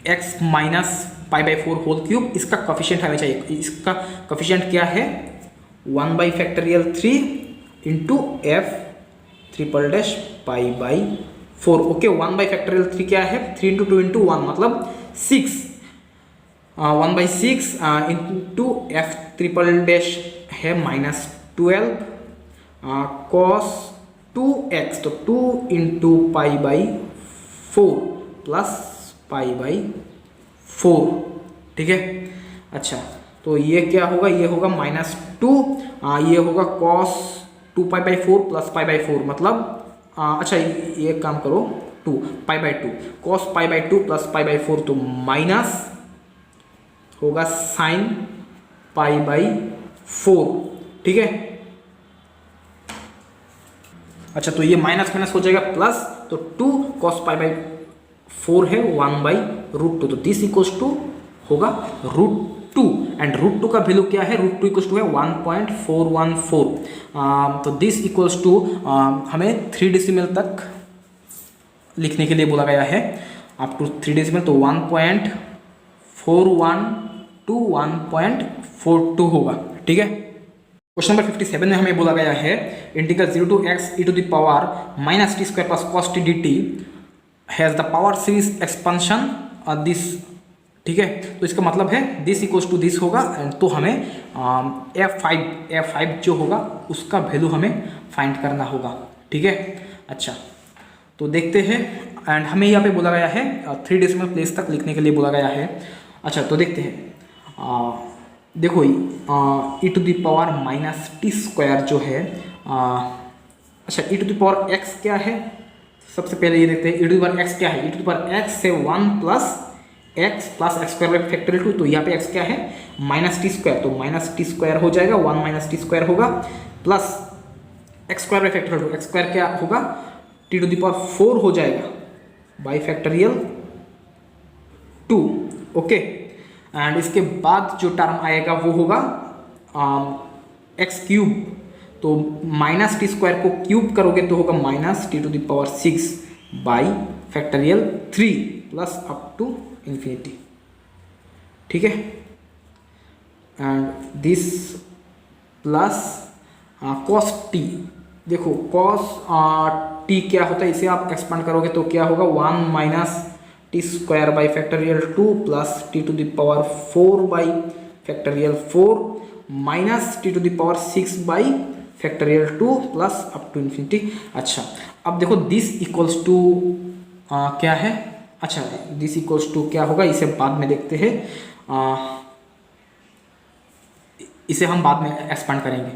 Speaker 1: x minus pi by 4 whole cube, इसका कोफिशिएंट हमें चाहिए। इसका कोफिशिएंट क्या है 1 by factorial 3 into f triple dash pi by 4। Okay. 1 by factorial 3 क्या है 3 इंटू 2 इंटू 1 मतलब 6। 1 by 6 into f triple dash है माइनस 12 कॉस 2x, तो 2 into pi by 4 plus pi by 4। ठीक है। अच्छा, तो ये क्या होगा, ये होगा माइनस 2, ये होगा cos 2 pi by 4 plus pi by 4 मतलब अच्छा ये काम करो 2 pi by 2 cos pi by 2 plus pi by 4, तो माइनस होगा साइन पाई बाई 4। ठीक है। अच्छा, तो ये माइनस माइनस हो जाएगा प्लस, तो 2 कॉस पाई बाई 4 है 1 बाई रूट 2, तो दिस इक्वल्स टू होगा रूट 2 एंड रूट 2 का वैल्यू क्या है, रूट 2 इक्वल्स टू है 1.414। तो दिस इक्वल्स टू हमें 3 डेसिमल तक लिखने के लिए बोला गया है, अप टू 3 डेसिमल, तो 1.41 टू 1.42 होगा। ठीक है। क्वेश्चन नंबर 57 में हमें बोला गया है integral 0 to x e to the power minus t square plus cos t d t has the power series expansion this. ठीक है। तो इसका मतलब है दिस इक्वल्स टू दिस होगा, तो हमें f5 जो होगा उसका वैल्यू हमें फाइंड करना होगा। ठीक है। अच्छा, तो देखते हैं, एंड हमें यहाँ पे बोला गया है 3 डेसिमल प्लेस तक लिखने के लिए बोला गया है। अच्छा, तो देखते हैं, देखो e to the power minus t square जो है, अच्छा e to the power x क्या है, सबसे पहले ये देखते हैं e to the power x क्या है। e to the power x से 1 plus x square by factorial 2, तो यहाँ पे x क्या है माइनस टी स्क्वायर, तो माइनस टी स्क्वायर हो जाएगा 1 माइनस टी स्क्वायर होगा plus x square by factorial 2, x square क्या होगा t टू द पावर 4 हो जाएगा बाई फैक्टोरियल 2। ओके। एंड इसके बाद जो टर्म आएगा वो होगा x क्यूब, तो माइनस टी स्क्वायर को क्यूब करोगे तो होगा minus t to the power 6 by factorial 3 plus up to infinity. ठीक है। And this plus cos t, देखो कॉस टी क्या होता है, इसे आप एक्सपांड करोगे तो क्या होगा 1 minus t square by factorial 2 plus t to the power 4 by factorial 4 minus t to the power 6 by factorial 2 plus up to infinity. अच्छा, अब देखो दिस इक्वल्स टू क्या है, अच्छा दिस इक्वल्स टू क्या होगा इसे बाद में देखते हैं, इसे हम बाद में एक्सपांड करेंगे।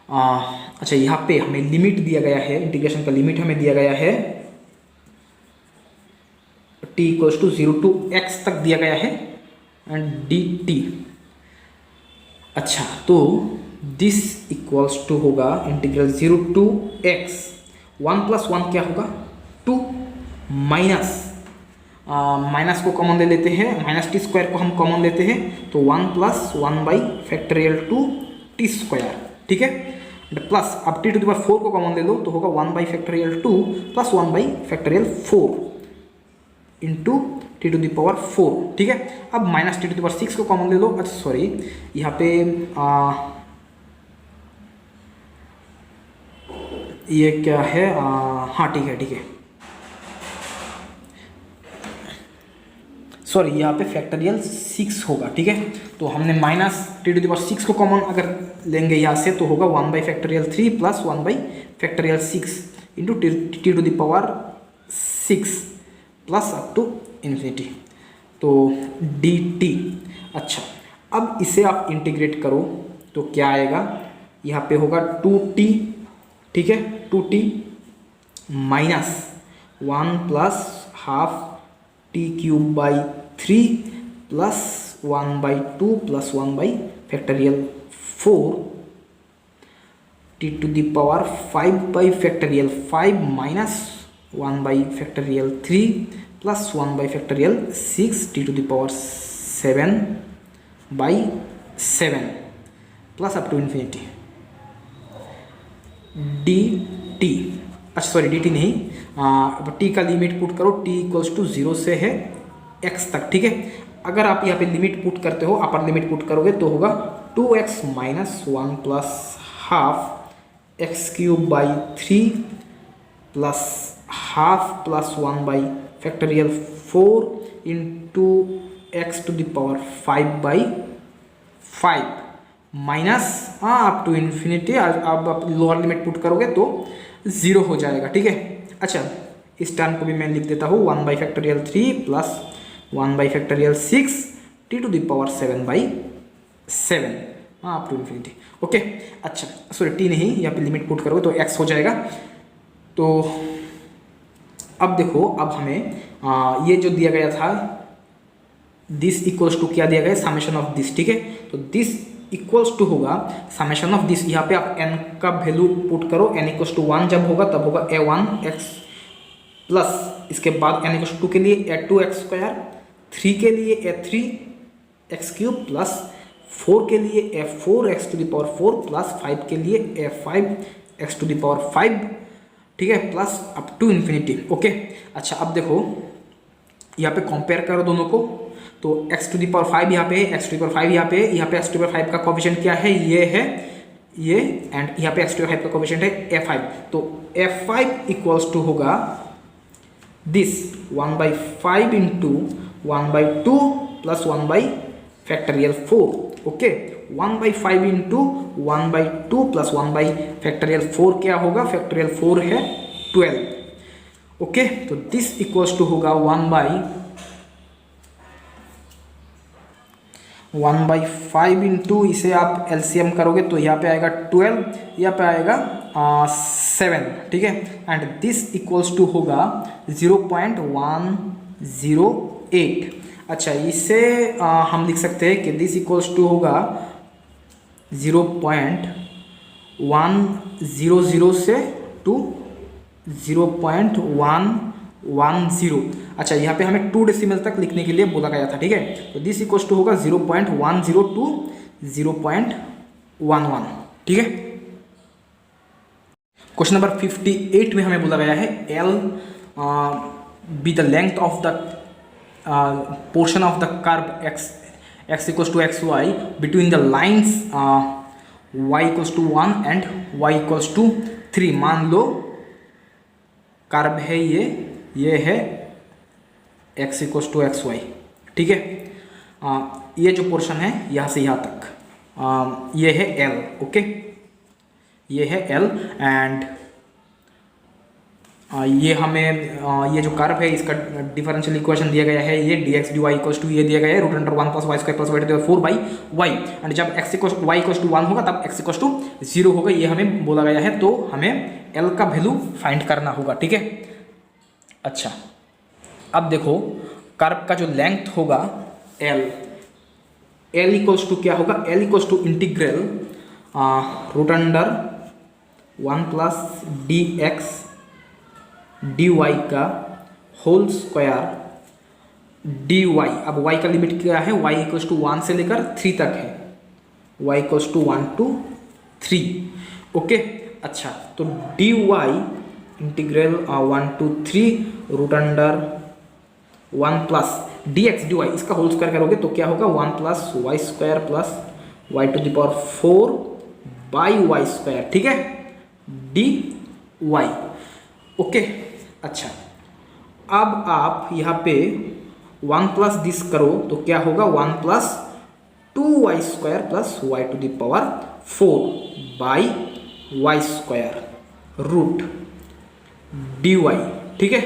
Speaker 1: अच्छा, यहाँ पे हमें लिमिट दिया गया है, इंटीग्रेशन का लिमिट हमें दिया गया है t equals to 0 to x तक दिया गया है एंड dt। अच्छा, तो दिस इक्वल्स टू होगा इंटीग्रल 0 टू x 1 प्लस 1 क्या होगा 2 माइनस माइनस को कॉमन ले लेते हैं, माइनस टी स्क्वायर को हम कॉमन लेते हैं तो 1 plus 1 by factorial 2 T square. ठीक है। प्लस अब टी टू द पावर 4 को कॉमन ले लो तो होगा 1 by factorial 2 plus 1 by factorial 4 into t to the power 4। ठीक है। अब minus t to the power 6 को कॉमन ले लो, अच्छा सॉरी यहाँ पे ये क्या है, हाँ ठीक है, ठीक है, सॉरी यहाँ पे फैक्टोरियल 6 होगा, ठीक है। तो हमने माइनस t⁻6 को कॉमन अगर लेंगे यहाँ से तो होगा 1/3 plus 1/6 into t⁻6 plus up to infinity, तो dt। अच्छा, अब इसे आप इंटीग्रेट करो तो क्या आएगा, यहाँ पे होगा 2t, ठीक है, 2t minus 1 plus half t³ plus 1/2 plus 1/4 t⁵/5 minus 1/3 plus 1/6 t⁻7/7 plus up to infinity dt। अच्छा सॉरी dt नहीं, t का लिमिट पुट करो, t = 0 से है x तक, ठीक है। अगर आप यहाँ पे लिमिट पुट करते हो, अपर लिमिट पुट करोगे तो होगा 2x minus 1 plus half x³ plus half plus 1/4 into x⁵5 minus up to infinity. अब आप लोअर लिमिट पुट करोगे तो 0 हो जाएगा, ठीक है। अच्छा, इस टर्म को भी मैं लिख देता हूँ 1/3 plus 1/6 t⁻7/7 up to infinity, okay. अच्छा सॉरी t नहीं, यहाँ पे लिमिट पुट करोगे तो x हो जाएगा। तो अब देखो, अब हमें ये जो दिया गया था दिस इक्वल्स टू क्या दिया गया, समेशन ऑफ दिस, ठीक है। तो दिस इक्वल्स टू होगा समेशन ऑफ दिस, यहाँ पे आप n का वैल्यू पुट करो, n = 1 जब होगा तब होगा a1x प्लस इसके बाद n = 2 के लिए a2x², 3 के लिए a3x³ प्लस 4 के लिए a4x⁴ प्लस 5 के लिए a5x⁵, ठीक है, plus up to infinity, okay. अच्छा, अब देखो यहाँ पे कंपेयर करो दोनों को, तो x⁵ यहाँ पे है, x⁵ यहाँ पे है, यहाँ पे x⁵ का कोफिशिएंट क्या है, ये है ये, एंड यहाँ पे x⁵ का कोफिशिएंट है a5। तो a5 इक्वल्स टू होगा this 1/5 into 1/2 plus 1/4, okay. 1/5 into 1/2 plus 1/4 क्या होगा, फैक्टोरियल 4 है 12, ओके। तो दिस इक्वल्स टू होगा 1/5 इंटू, इसे आप एलसीएम करोगे तो यहाँ पे आएगा 12, यहाँ पे आएगा 7, ठीक है। एंड दिस इक्वल्स टू होगा 0.108। अच्छा, इसे हम लिख सकते हैं कि दिस इक्वल्स टू होगा 0.100 से टू 0.110। अच्छा, यहाँ पे हमें 2 डेसिमल तक लिखने के लिए बोला गया था, ठीक है। तो दिस इक्वल्स टू होगा 0.10 टू 0.11, ठीक है। क्वेश्चन नंबर 58 में हमें बोला गया है L be the length of the portion of the curve x = xy between the lines y = 1 and y = 3। मान लो कर्व है ये है x = xy, ठीक है। ये जो पोर्शन है यहाँ से यहाँ तक, ये है L, ओके, ये है L। एंड ये हमें ये जो कर्व है इसका डिफरेंशियल इक्वेशन दिया गया है, ये dx dy = ये दिया गया है √1 + y² + y/4/y। एंड जब y = 1 होगा तब x = 0 होगा, ये हमें बोला गया है। तो हमें L का वैल्यू फाइंड करना होगा, ठीक है। अच्छा, अब देखो कर्व का जो लेंथ होगा L इक्वल्स टू क्या होगा, L equals to integral √1 plus dx dy का होल स्क्वायर dy। अब y का लिमिट क्या है, y = 1 से लेकर 3 तक है, y = 1 to 3, ओके। अच्छा, तो dy integral 1 to 3 √1 plus dx dy, इसका होल स्क्वायर करोगे तो क्या होगा 1 + y² प्लस y⁴/y², ठीक है, dy, ओके। अच्छा, अब आप यहाँ पे 1 प्लस दिस करो तो क्या होगा 1 plus 2y square plus y to the power 4 by y square root dy, ठीक है।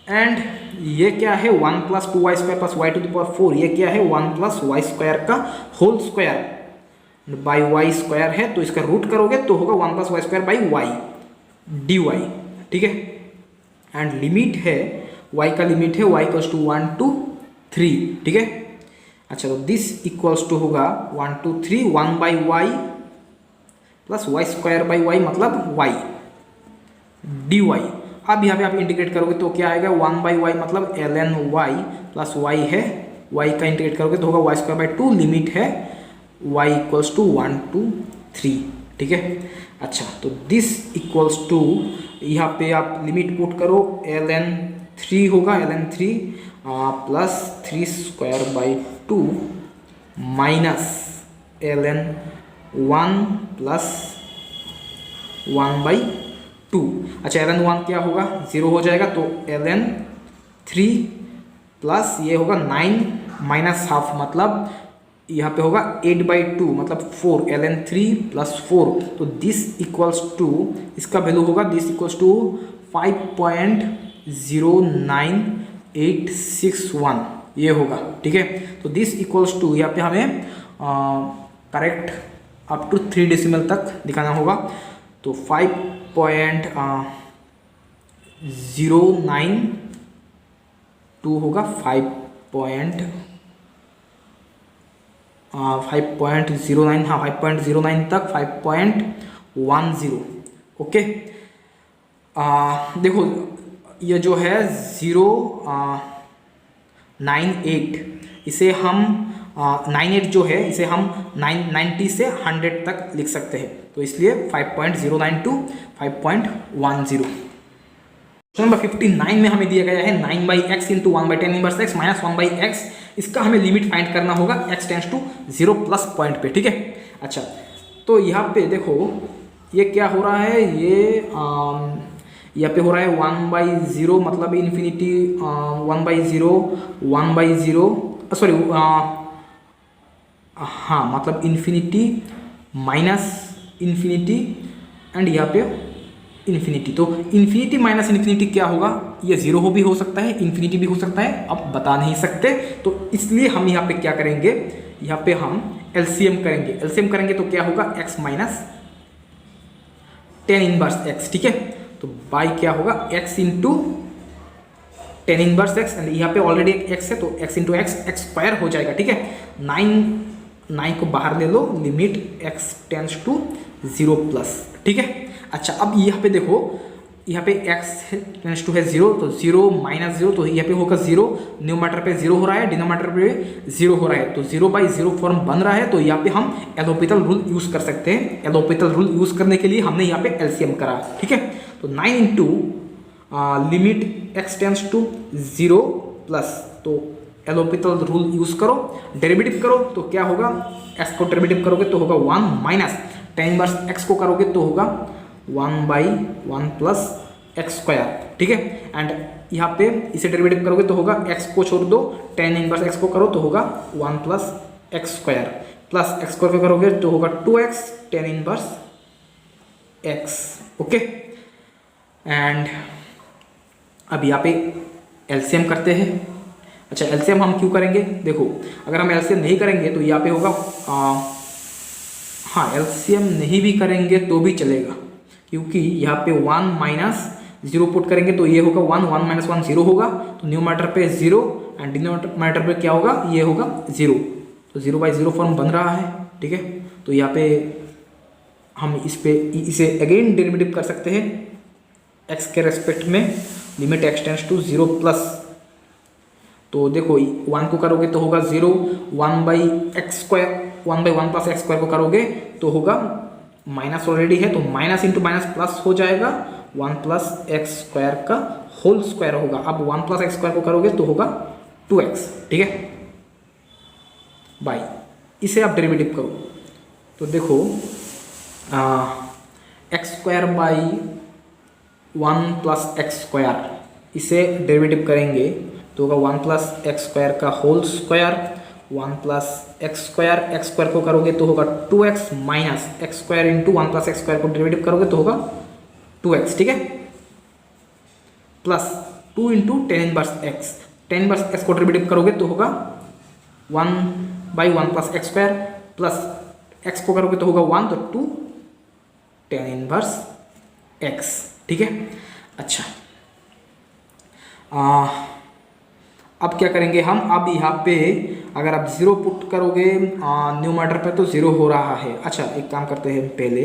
Speaker 1: एंड ये क्या है 1 plus 2y square plus y to the power 4, ये क्या है 1 प्लस y स्क्वायर का whole square by y square है, तो इसका रूट करोगे तो होगा 1 plus y square by y dy, ठीक है। एंड लिमिट है y का लिमिट है y इक्वल्स टू 1 to 3, ठीक है। अच्छा तो दिस इक्वल्स टू होगा 1 to 3 1 by y plus y square by y मतलब y dy। अब यहाँ पे आप इंटीग्रेट करोगे तो क्या आएगा 1 बाई y मतलब ln y प्लस y है, y का इंटीग्रेट करोगे तो होगा y स्क्वायर बाई 2, लिमिट है y इक्वल्स टू 1 to 3, ठीक है। अच्छा तो दिस इक्वल्स टू यहाँ पे आप लिमिट पुट करो ln 3 होगा, ln 3 plus 3 square by 2 minus ln 1 plus 1 by 2। अच्छा ln 1 क्या होगा 0 हो जाएगा, तो ln 3 प्लस ये होगा 9 माइनस हाफ मतलब यहाँ पे होगा 8 बाई 2 मतलब 4 ln 3 प्लस 4, तो दिस इक्वल्स टू इसका वैल्यू होगा दिस इक्वल्स टू 5.09861 ये होगा, ठीक है। तो दिस इक्वल्स टू यहाँ पे हमें करेक्ट अप टू 3 डेसिमल तक दिखाना होगा, तो 5.092 होगा 5.09, हाँ 5.09 तक 5.10, ओके। देखो ये जो है 098 इसे हम 98 जो है इसे हम 90 से 100 तक लिख सकते हैं, तो इसलिए 5.092 5.10। क्वेश्चन नंबर 59 में हमें दिया गया है 9/x into 1/10 inverse x minus 1/x, इसका हमें लिमिट फाइंड करना होगा x tends to 0 plus point पे, ठीक है। अच्छा तो यहाँ पे देखो ये क्या हो रहा है, ये यहाँ पे हो रहा है 1/0 मतलब इन्फिनिटी 1/0 1/0 सॉरी हाँ मतलब इन्फिनिटी माइनस इन्फिनिटी एंड यहाँ पे इन्फिनिटी, तो इन्फिनिटी माइनस इन्फिनिटी क्या होगा, ये 0 भी हो सकता है इन्फिनिटी भी हो सकता है, अब बता नहीं सकते, तो इसलिए हम यहाँ पे क्या करेंगे, यहाँ पे हम एलसीएम करेंगे। एलसीएम करेंगे तो क्या होगा x माइनस 10 इनवर्स x, ठीक है। तो बाई क्या होगा x into 10 inverse x and यहाँ पे ऑलरेडी एक x है तो x इंटू x स्क्वायर हो जाएगा, ठीक है। 9 को बाहर ले लो, limit x tends to 0 plus, ठीक है। अच्छा अब यहाँ पे देखो यहाँ पे x टेंड्स टू है 0, तो 0 माइनस 0, तो यहाँ पे होगा 0, न्यूमरेटर पे 0 हो रहा है, डिनोमिनेटर पे 0 हो रहा है, तो 0/0 फॉर्म बन रहा है, तो यहाँ पे हम एलोपिटल रूल यूज कर सकते हैं। एलोपिटल रूल यूज करने के लिए हमने यहाँ पे एलसीएम करा, ठीक है। तो 9 into limit x tends to 0 plus, तो एलोपिटल रूल यूज करो, डेरिवेटिव करो तो क्या होगा, x को डेरिवेटिव करोगे तो होगा 1 माइनस 10 इनवर्स x को करोगे तो होगा 1/1 प्लस x स्क्वायर, ठीक है। एंड यहाँ पे इसे डेरिवेटिव करोगे तो होगा x को छोड़ दो, 10 इनवर्स x को करो तो होगा 1 plus x square plus x square को करोगे तो होगा 2x 10 inverse x, okay. And अब यहाँ पे एलसीएम करते हैं। अच्छा एलसीएम हम क्यों करेंगे, देखो अगर हम एलसीएम नहीं करेंगे तो यहाँ पे होगा हाँ एलसीएम नहीं भी करेंगे तो भी चलेगा, क्योंकि यहाँ पे 1 माइनस 0 पुट करेंगे तो ये होगा 1 1 माइनस 1 0 होगा, तो न्यूमरेटर पे 0 एंड डिनोमिनेटर पे क्या होगा, ये होगा 0, तो 0/0 फॉर्म बन रहा है, ठीक है। तो यहाँ पे हम इसे अगेन डेरिवेटिव कर सकते हैं x के रेस्पेक्ट में, limit x tends to 0 plus, तो देखो 1 को करोगे तो होगा 0, 1/x square 1/1 plus x square को करोगे तो होगा माइनस ऑलरेडी है तो माइनस इंटू माइनस प्लस हो जाएगा, 1 प्लस x स्क्वायर का होल स्क्वायर होगा। अब 1 प्लस x स्क्वायर को करोगे तो होगा 2x, ठीक है, बाई इसे आप डेरिवेटिव करो तो देखो x square by 1 plus x square, इसे डेरिवेटिव करेंगे तो होगा 1 प्लस एक्स स्क्वायर का whole square, 1 plus x square को करोगे तो होगा 2x minus x square into 1 plus x square को डेरिवेटिव करोगे तो होगा 2x, ठीक है, plus 2 into tan inverse x को डेरिवेटिव करोगे तो होगा 1/1 plus x square, plus x को करोगे तो होगा 1, तो 2 टेन इनवर्स x, ठीक है। अच्छा, अब क्या करेंगे हम, अब यहाँ पे अगर आप 0 पुट करोगे न्यूमरेटर पे तो 0 हो रहा है। अच्छा, एक काम करते हैं पहले,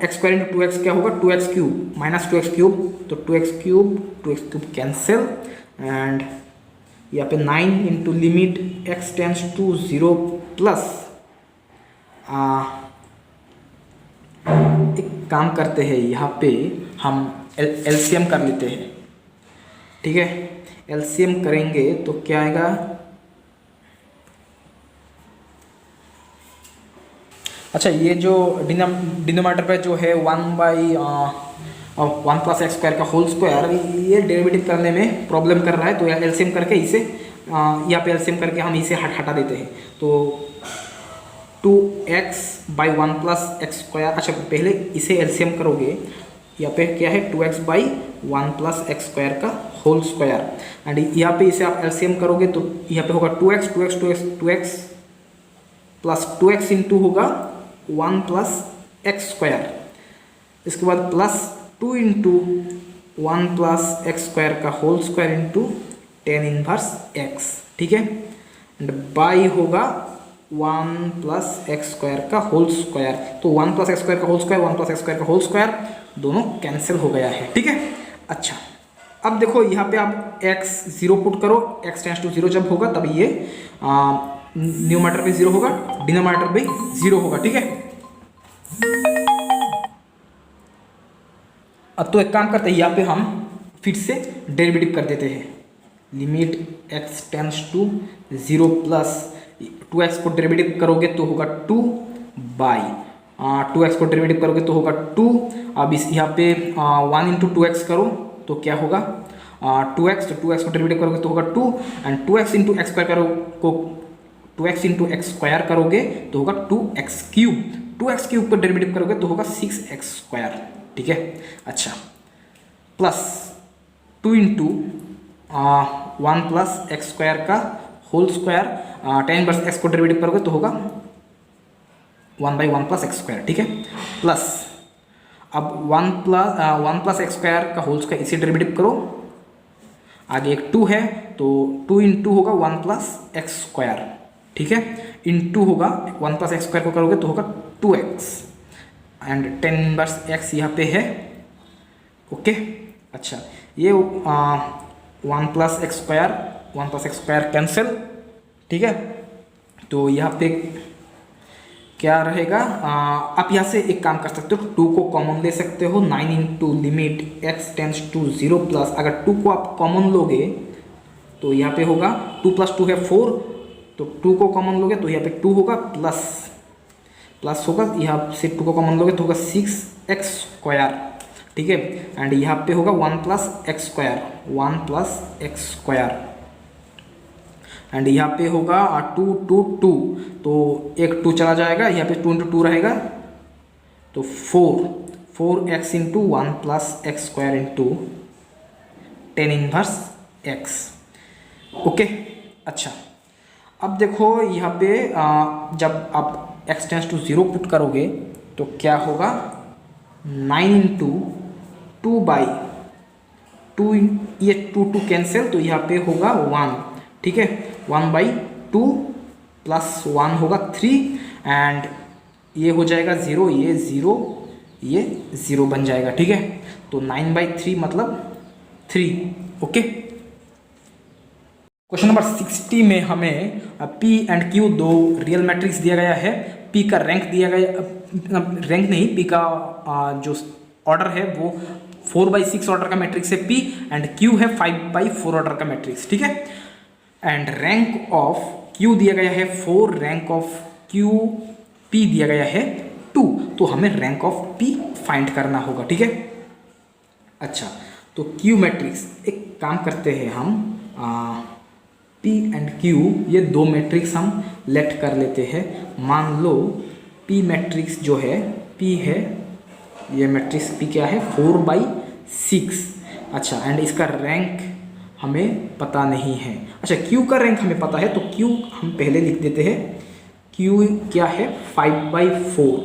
Speaker 1: एक्स स्क्वायर इंटू 2x क्या होगा, 2x cube minus 2x cube, तो 2x क्यूब कैंसिल, एंड यहाँ पे 9 into limit x tends to 0 plus एक काम करते हैं, यहाँ पे हम एलसीएम कर लेते हैं, ठीक है। एलसीएम करेंगे तो क्या आएगा, अच्छा ये जो डिनोमिनेटर पे जो है 1 प्लस एक्स स्क्वायर का होल स्क्वायर, ये डेरिवेटिव करने में प्रॉब्लम कर रहा है, तो एलसीएम करके इसे यहाँ पे एलसीएम करके हम इसे हटा देते हैं, तो 2x/1 प्लस एक्स स्क्वायर। अच्छा, पहले इसे एलसीएम करोगे, यहाँ पे क्या है 2x/1 प्लस एक्स स्क्वायर का होल स्क्वायर, एंड यहाँ पे इसे आप एलसीएम करोगे तो यहाँ पे होगा 2x प्लस 2x इंटू होगा 1 प्लस एक्स स्क्वायर, इसके बाद plus 2 into 1 plus x square का whole square into tan inverse x, ठीक है, एंड बाई होगा 1 प्लस एक्स स्क्वायर का होल स्क्वायर, तो 1 प्लस एक्स स्क्वायर का whole square, 1 plus x square का होल स्क्वायर दोनों कैंसिल हो गया है, ठीक है। अच्छा, अब देखो यहाँ पे आप x 0 पुट करो, x टेंस टू 0 जब होगा तब ये न्यूमरेटर पे 0 होगा, डिनोमिनेटर पे 0 होगा, ठीक है। अब तो एक काम करते हैं, यहाँ पे हम फिर से डेरिवेटिव कर देते हैं, limit x tends to 0 plus 2x को डेरिवेटिव करोगे तो होगा 2 बाई 2x को डेरिवेटिव करोगे तो होगा 2, अब इस यहाँ पे 1 इंटू 2x करो तो क्या होगा 2x, तो 2x को डेरिवेटिव करोगे तो होगा 2, and 2x into x square करो 2x इंटू एक्स स्क्वायर करोगे तो होगा 2x क्यूब, 2x क्यूब को डेरिवेटिव करोगे तो होगा 6x स्क्वायर, ठीक है। अच्छा, plus 2 into 1 plus x square का whole square, tan inverse x को डेरिवेटिव करोगे तो होगा 1/1 प्लस एक्स स्क्वायर, ठीक है, प्लस अब 1 प्लस एक्स स्क्वायर का होल स्क्वायर इसे डेरिवेटिव करो, आगे एक 2 है तो 2 इंटू होगा 1 प्लस एक्स स्क्वायर, ठीक है, इंटू होगा 1 प्लस एक्स स्क्वायर को करोगे तो होगा 2x, and ten inverse x यहाँ पे है, ओके। अच्छा, ये 1 प्लस एक्स स्क्वायर कैंसिल, ठीक है, तो यहाँ पे क्या रहेगा, आप यहाँ से एक काम कर सकते हो, 2 को कॉमन ले सकते हो, 9 into limit x tends to 0 plus, अगर 2 को आप कॉमन लोगे तो यहाँ पे होगा 2 प्लस 2 है 4, तो 2 को कॉमन लोगे तो यहाँ पे 2 होगा प्लस होगा, यहाँ से 2 को कॉमन लोगे तो होगा 6x स्क्वायर, ठीक है, एंड यहाँ पे होगा 1 प्लस एक्स स्क्वायर, एंड यहाँ पे होगा 2 2 2, तो एक 2 चला जाएगा, यहाँ पे 2 इंटू 2 रहेगा तो 4x into 1 plus x square into tan inverse x, okay. अच्छा, अब देखो यहाँ पे जब आप x टेंस टू 0 पुट करोगे तो क्या होगा, 9 इंटू 2 बाई 2, ये 2 कैंसिल, तो यहाँ पे होगा 1, ठीक है, 1/2 प्लस 1 होगा 3, एंड ये हो जाएगा 0, ये 0, ये 0 बन जाएगा, ठीक है, तो 9/3 मतलब 3, ओके। क्वेश्चन नंबर 60 में हमें P एंड Q दो रियल मैट्रिक्स दिया गया है, P का रैंक दिया गया, रैंक नहीं, P का जो ऑर्डर है वो 4/6 ऑर्डर का मैट्रिक्स है P, एंड Q है 5/4 ऑर्डर का मैट्रिक्स, ठीक है, एंड रैंक ऑफ Q दिया गया है 4, रैंक ऑफ P दिया गया है 2, तो हमें रैंक ऑफ P फाइंड करना होगा, ठीक है। अच्छा, तो Q मैट्रिक्स, एक काम करते हैं हम, P एंड Q ये दो मैट्रिक्स हम लेट कर लेते हैं। मान लो P मैट्रिक्स जो है P है, ये मैट्रिक्स P क्या है 4/6। अच्छा, एंड इसका रैंक हमें पता नहीं है। अच्छा, Q का रैंक हमें पता है, तो Q हम पहले लिख देते हैं। Q क्या है 5/4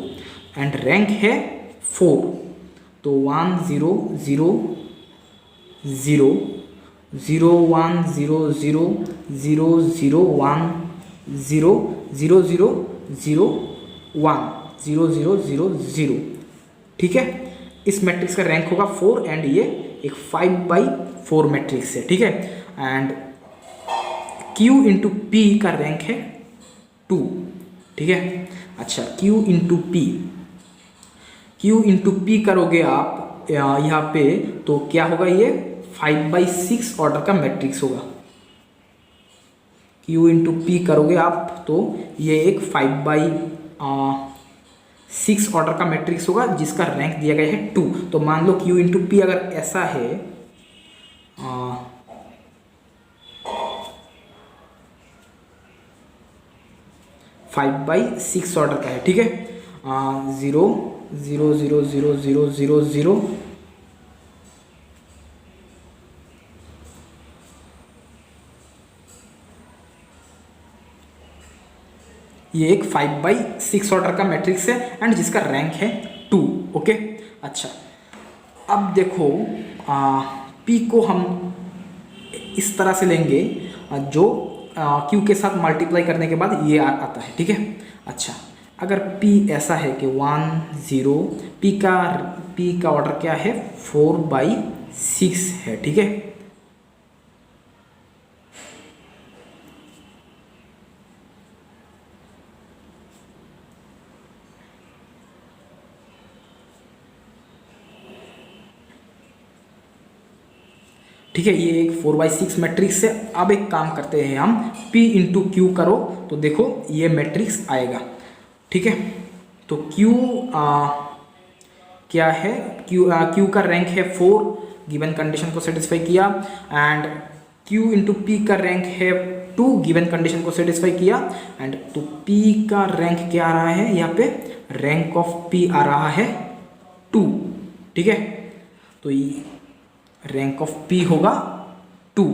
Speaker 1: एंड रैंक है 4। तो 1 0 0 0 0 1 0 0 0 0 1 0 0 0 0 1 0 0 0 0। ठीक है, इस मैट्रिक्स का रैंक होगा 4 एंड ये एक 5/4 मैट्रिक्स है। ठीक है, एंड Q इंटू P का रैंक है 2। ठीक है, अच्छा Q इंटू P करोगे आप यहाँ पे, तो क्या होगा, ये 5/6 ऑर्डर का मैट्रिक्स होगा। Q इंटू P करोगे आप तो ये एक 5/6 ऑर्डर का मैट्रिक्स होगा जिसका रैंक दिया गया है 2। तो मान लो Q इंटू P अगर ऐसा है 5/6 ऑर्डर का है। ठीक है, 0 0 0 0 0 0 0 ये एक 5/6 ऑर्डर का मैट्रिक्स है एंड जिसका रैंक है 2। ओके, अच्छा अब देखो P को हम इस तरह से लेंगे जो Q के साथ मल्टीप्लाई करने के बाद ये आता है। ठीक है, अच्छा अगर P ऐसा है कि 1 0 P का ऑर्डर क्या है 4/6 है। ठीक है, ठीक है, ये एक 4/6 मैट्रिक्स है। अब एक काम करते हैं हम, P इंटू Q करो तो देखो ये मैट्रिक्स आएगा। ठीक है, तो Q क्या है, Q का रैंक है 4, गिवन कंडीशन को सेटिस्फाई किया, एंड Q इंटू P का रैंक है 2, गिवन कंडीशन को सेटिस्फाई किया, एंड तो P का रैंक क्या आ रहा है, यहाँ पे रैंक ऑफ P आ रहा है 2। ठीक है, तो ये रैंक ऑफ P होगा 2।